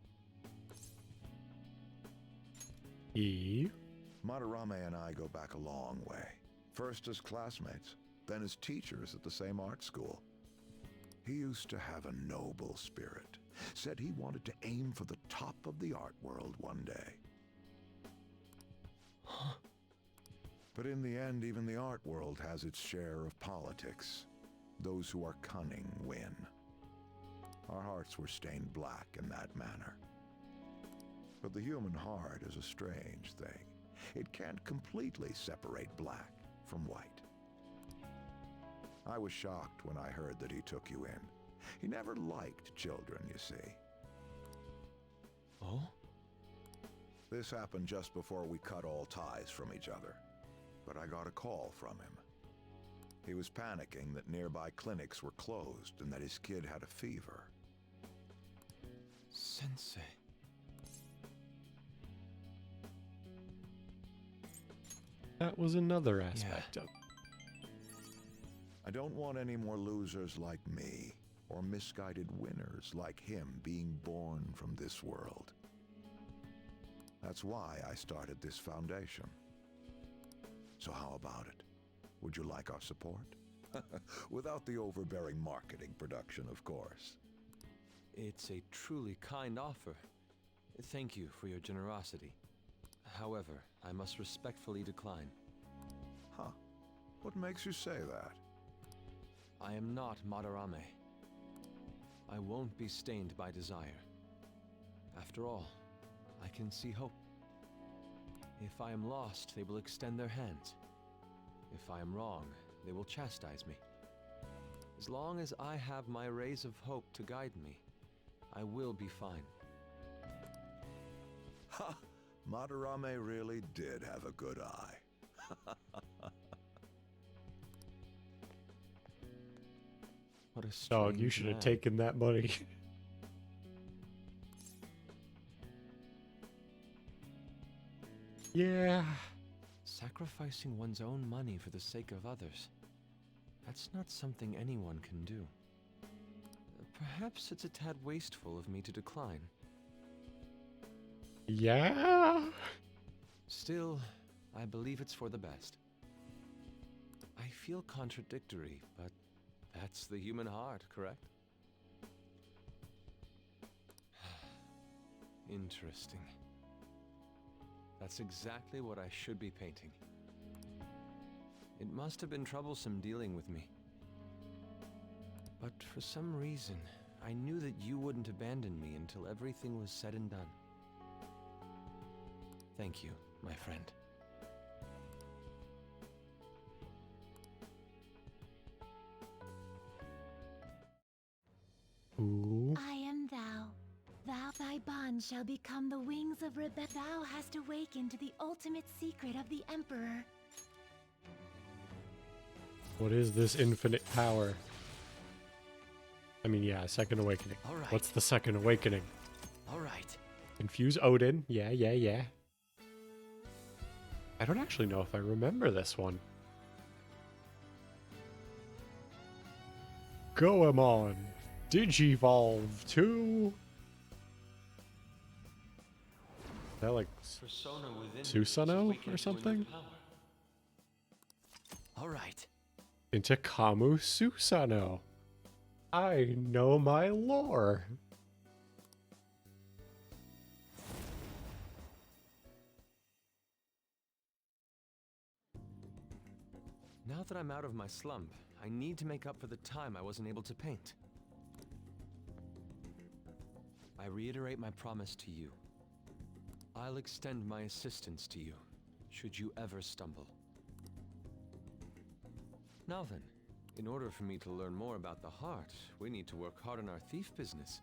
Madarame and I go back a long way. First as classmates, then as teachers at the same art school. He used to have a noble spirit. Said he wanted to aim for the top of the art world one day. But in the end, even the art world has its share of politics. Those who are cunning win. Our hearts were stained black in that manner. But the human heart is a strange thing. It can't completely separate black from white. I was shocked when I heard that he took you in. He never liked children, you see. Oh? This happened just before we cut all ties from each other. But I got a call from him. He was panicking that nearby clinics were closed and that his kid had a fever. Sensei. That was another aspect of it. I don't want any more losers like me, or misguided winners like him being born from this world. That's why I started this foundation. So how about it? Would you like our support? Without the overbearing marketing production, of course. It's a truly kind offer. Thank you for your generosity. However, I must respectfully decline. Huh. What makes you say that? I am not Madarame. I won't be stained by desire. After all, I can see hope. If I am lost, they will extend their hands. If I am wrong, they will chastise me. As long as I have my rays of hope to guide me, I will be fine. Ha! Madarame really did have a good eye. What a Dog, you strange should have man. taken that money. Yeah. Sacrificing one's own money for the sake of others. That's not something anyone can do. Perhaps it's a tad wasteful of me to decline. Yeah. Still, I believe it's for the best. I feel contradictory, but that's the human heart, correct? Interesting. That's exactly what I should be painting. It must have been troublesome dealing with me. But for some reason, I knew that you wouldn't abandon me until everything was said and done. Thank you, my friend. Ooh. I am thou. Thy bond shall become the wings of Rebecca. Thou hast awakened to the ultimate secret of the Emperor. What is this infinite power? I mean, yeah, Second Awakening. All right. What's the Second Awakening? All right. Infuse Odin. Yeah. I don't actually know if I remember this one. Goemon. Digivolve 2. Is that like Persona within Susanoo or something? All right. Into Kamu Susanoo. I know my lore. Now that I'm out of my slump, I need to make up for the time I wasn't able to paint. I reiterate my promise to you. I'll extend my assistance to you, should you ever stumble. Now then, in order for me to learn more about the heart, we need to work hard on our thief business.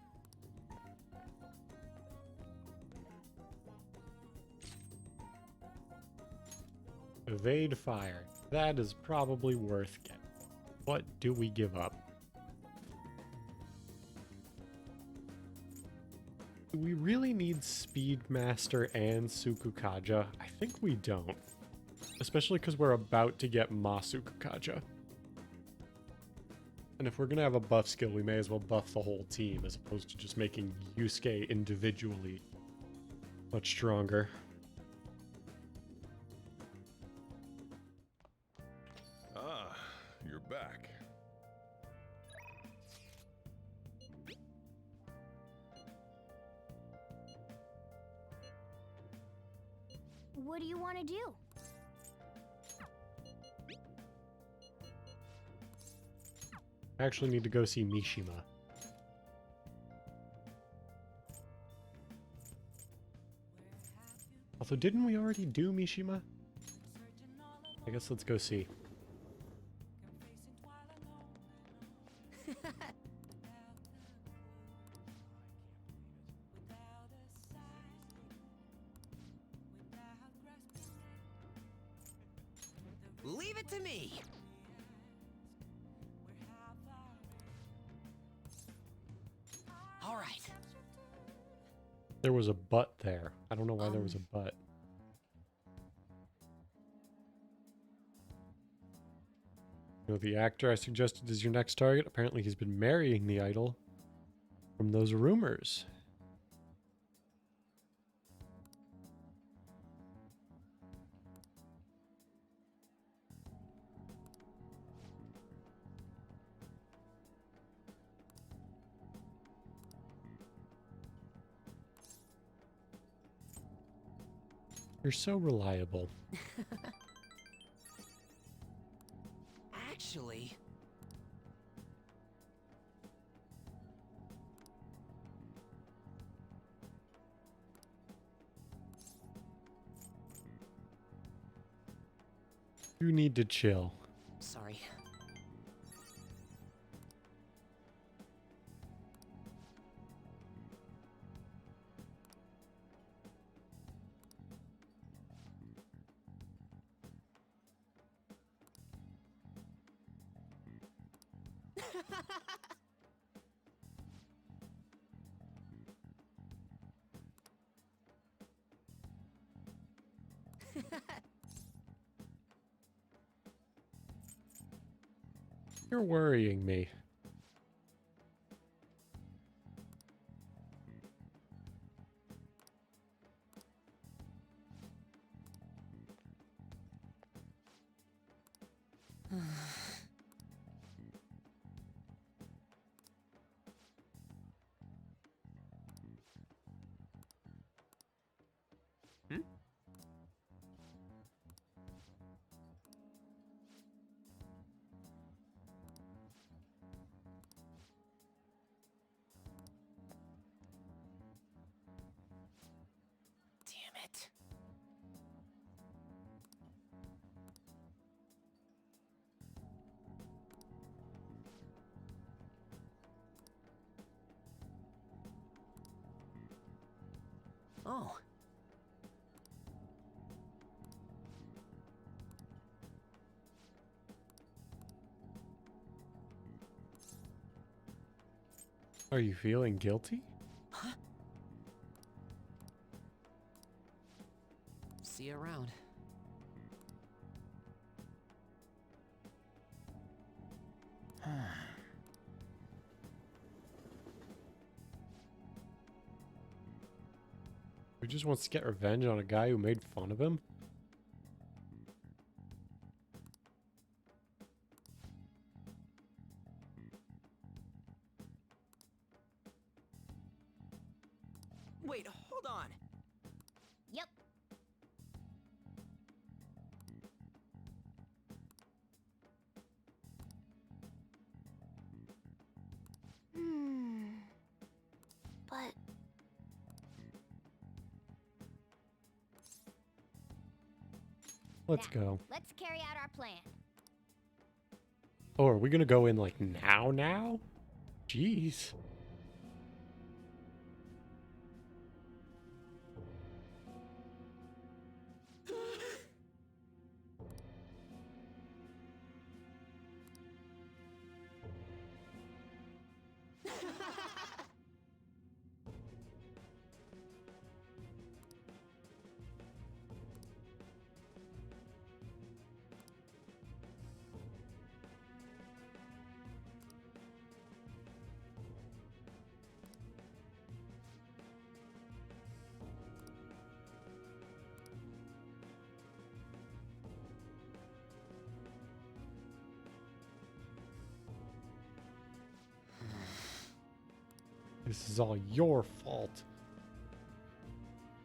Evade fire. That is probably worth getting. What do we give up? Do we really need Speedmaster and Sukukaja? I think we don't. Especially because we're about to get Masukukaja. And if we're going to have a buff skill, we may as well buff the whole team as opposed to just making Yusuke individually much stronger. Ah, you're back. What do you want to do? I actually need to go see Mishima. Also, didn't we already do Mishima? I guess let's go see. Leave it to me. All right. There was a but there. I don't know why there was a but. You know, the actor I suggested is your next target. Apparently he's been marrying the idol from those rumors. You're so reliable. Actually... You need to chill. Sorry. You're worrying me. Damn it. Oh. Are you feeling guilty? Huh? See you around. He just wants to get revenge on a guy who made fun of him? Wait, hold on. Yep. But Let's go. let's carry out our plan. Oh, are we gonna go in like now? Jeez. This is all your fault.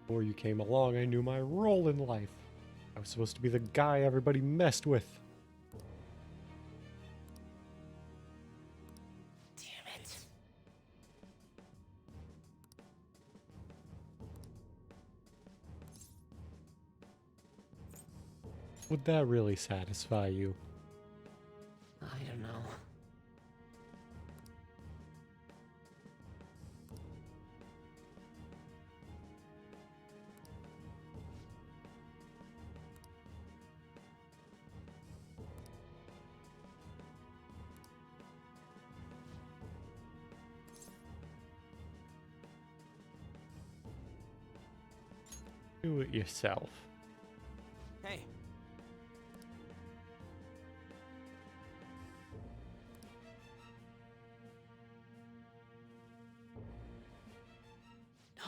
Before you came along, I knew my role in life. I was supposed to be the guy everybody messed with. Damn it. Would that really satisfy you? I don't know. Do it yourself. Hey. No.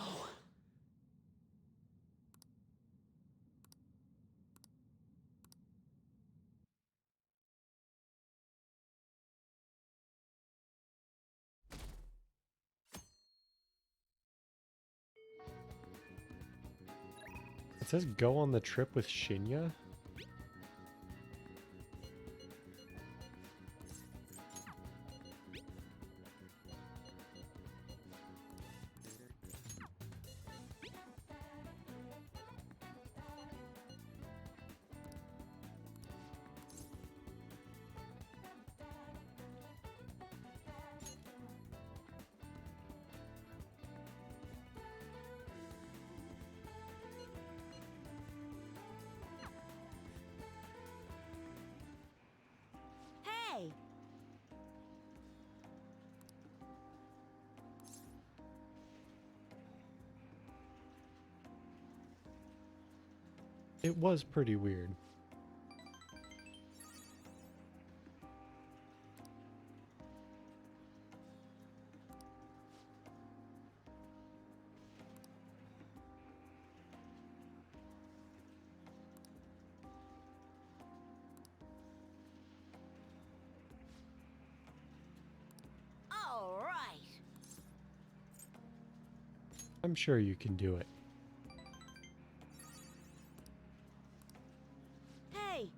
It says go on the trip with Shinya. Hey! It was pretty weird. All right. I'm sure you can do it. Hey!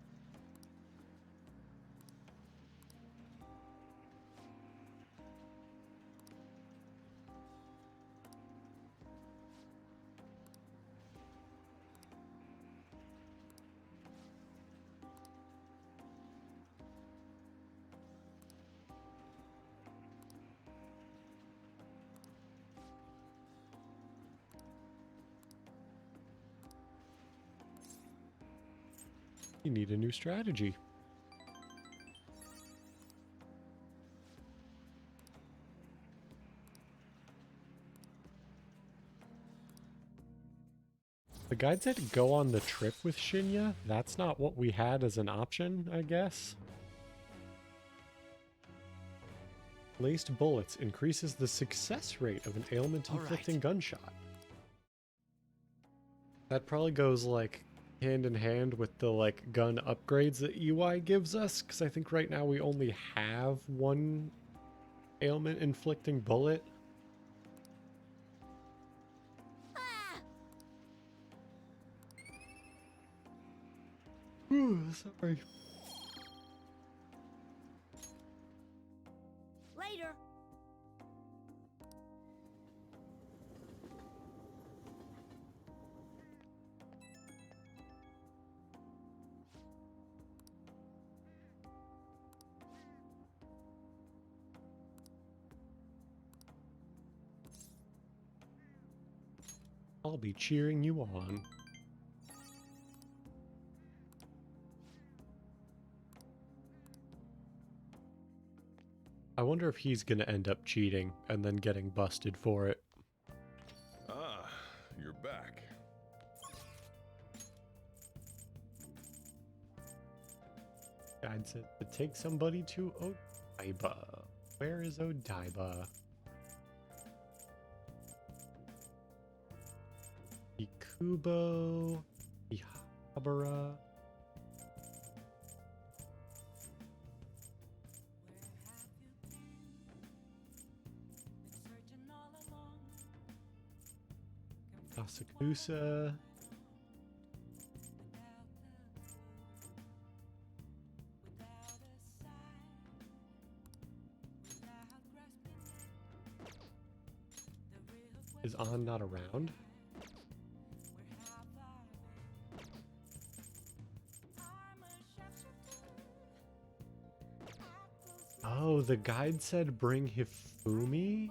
You need a new strategy. The guide said go on the trip with Shinya. That's not what we had as an option, I guess. Laced bullets increases the success rate of an ailment-inflicting gunshot. That probably goes like hand in hand with the like gun upgrades that UI gives us, because I think right now we only have one ailment-inflicting bullet. Sorry. Later. I'll be cheering you on. I wonder if he's gonna end up cheating and then getting busted for it. Ah, you're back. Guide said to take somebody to Odaiba. Where is Odaiba? Ikubo, Ihabara. Asakusa. Is An not around? Oh, the guide said bring Hifumi?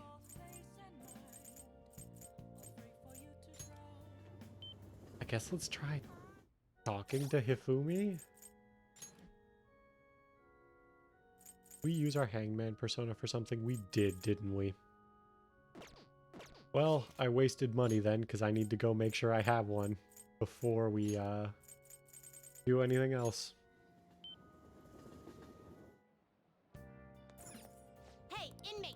I guess let's try talking to Hifumi. We use our hangman persona for something? We did, didn't we? Well, I wasted money then because I need to go make sure I have one before we do anything else. Hey, inmate!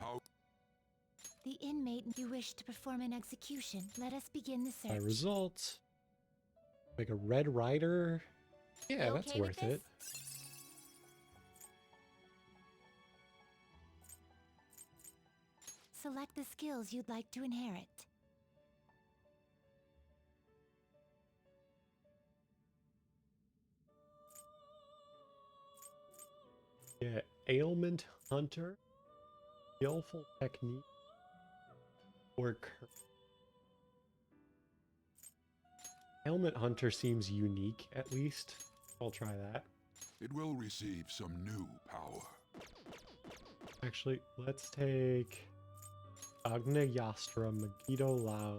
How? The inmate you wish to perform an execution. Let us begin the search. My results. Like a Red Rider. Yeah, You that's okay with worth this? it. Select the skills you'd like to inherit. Yeah, Ailment Hunter, Skillful Technique, or Ailment Hunter seems unique, at least. I'll try that. It will receive some new power. Actually, let's take Agnayastra, Megiddo Lao.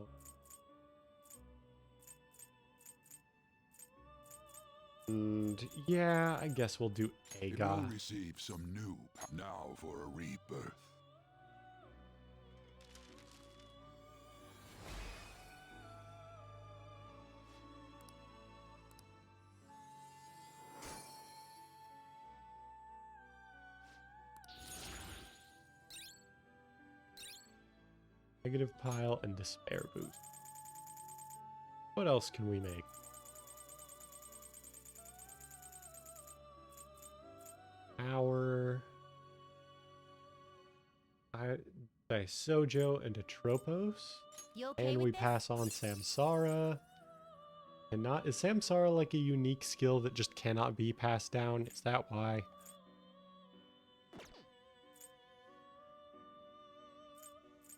And yeah, I guess we'll do It Aga. will receive some new now for a rebirth. Negative Pile and Despair Boost. What else can we make? Our Sojo and Atropos. You okay And with we this? pass on Samsara. And not is Samsara like a unique skill that just cannot be passed down? Is that why?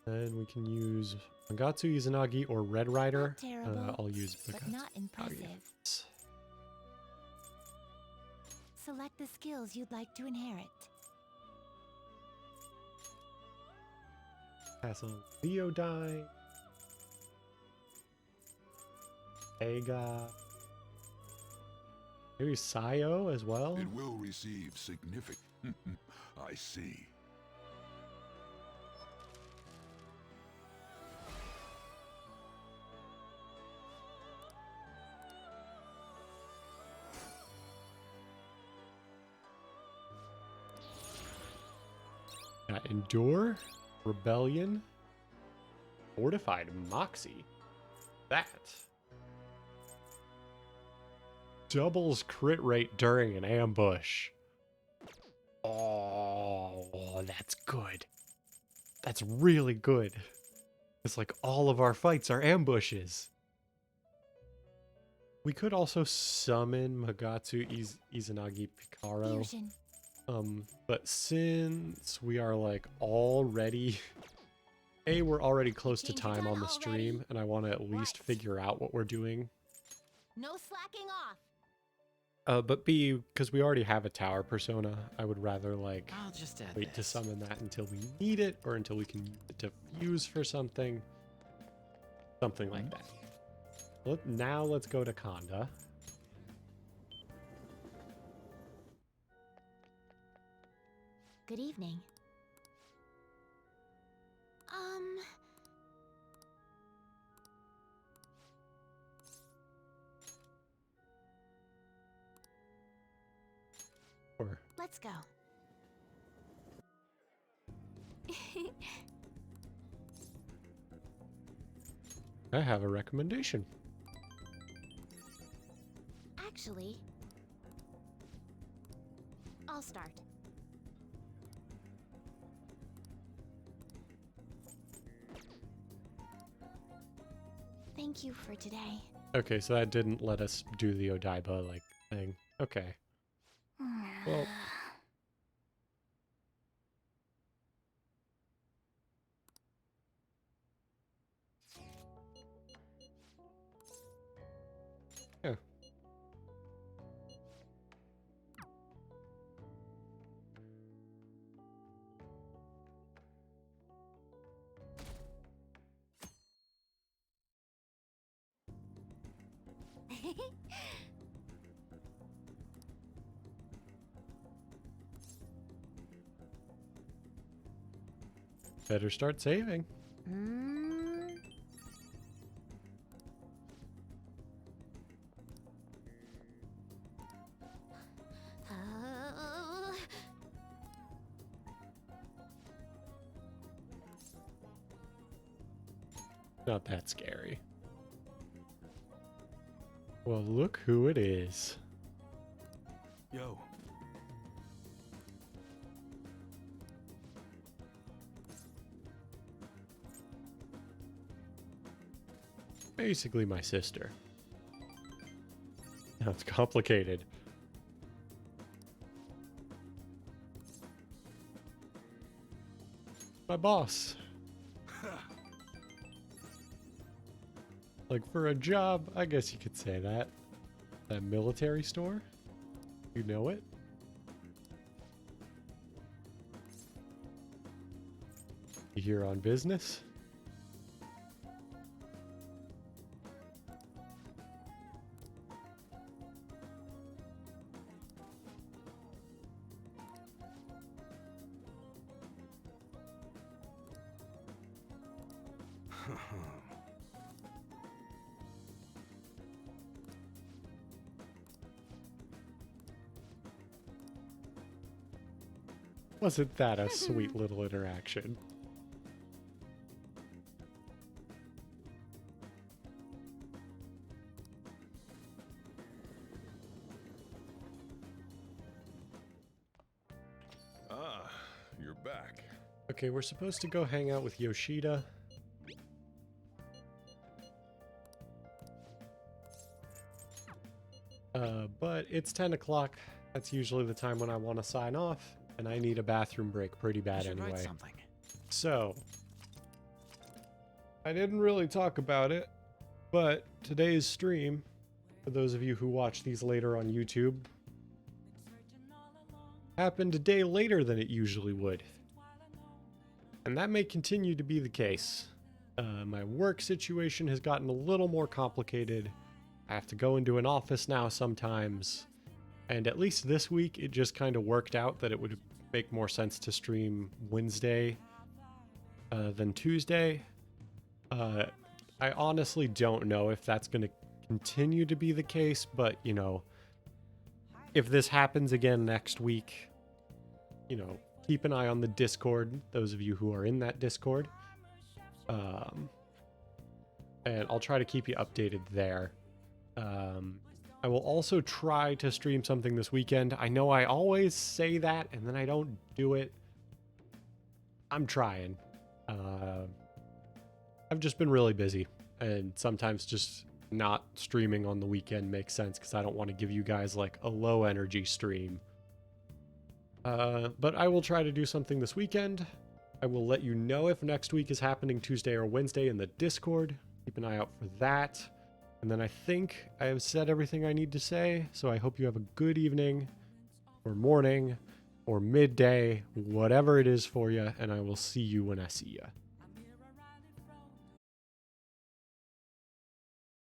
Then we can use Mangatsu Izanagi or Red Rider. Not terrible, I'll use but Mangatsu not impressive. Izanagi. Select the skills you'd like to inherit. Pass on Leodine. Aga. Maybe Sayo as well? It will receive significant. I see. Got Endure, Rebellion, Fortified Moxie. That doubles crit rate during an ambush. Oh, that's good. That's really good. It's like all of our fights are ambushes. We could also summon Magatsu Izanagi Picaro. Fusion. But since we are like already we're already close to Change time done on the already? stream, and I want to at least What? figure out what we're doing. No slacking off. But B, because we already have a tower persona, I would rather like I'll just add wait to this. summon that until we need it, or until we can use it to fuse for something. Something like that. Now let's go to Kanda. Good evening. Or Let's go. I have a recommendation. Actually, I'll start. Thank you for today. Okay, so that didn't let us do the Odaiba like thing. Okay. Well, Better start saving. Not that scary. Well, look who it is. Yo. Basically my sister. Now it's complicated. My boss. Like, for a job, I guess you could say that. That military store? You know it? You here on business? Wasn't that a sweet little interaction? Ah, you're back. Okay, we're supposed to go hang out with Yoshida. But it's 10 o'clock. That's usually the time when I want to sign off. And I need a bathroom break pretty bad anyway. So, I didn't really talk about it, but today's stream, for those of you who watch these later on YouTube, happened a day later than it usually would. And that may continue to be the case. My work situation has gotten a little more complicated. I have to go into an office now sometimes. And at least this week, it just kind of worked out that it would make more sense to stream Wednesday than Tuesday. I honestly don't know if that's going to continue to be the case, but, you know, if this happens again next week, you know, keep an eye on the Discord, those of you who are in that Discord. And I'll try to keep you updated there. I will also try to stream something this weekend. I know I always say that and then I don't do it. I'm trying. I've just been really busy, and sometimes just not streaming on the weekend makes sense because I don't want to give you guys like a low energy stream. But I will try to do something this weekend. I will let you know if next week is happening Tuesday or Wednesday in the Discord. Keep an eye out for that. And then I think I have said everything I need to say, so I hope you have a good evening, or morning, or midday, whatever it is for you, and I will see you when I see you.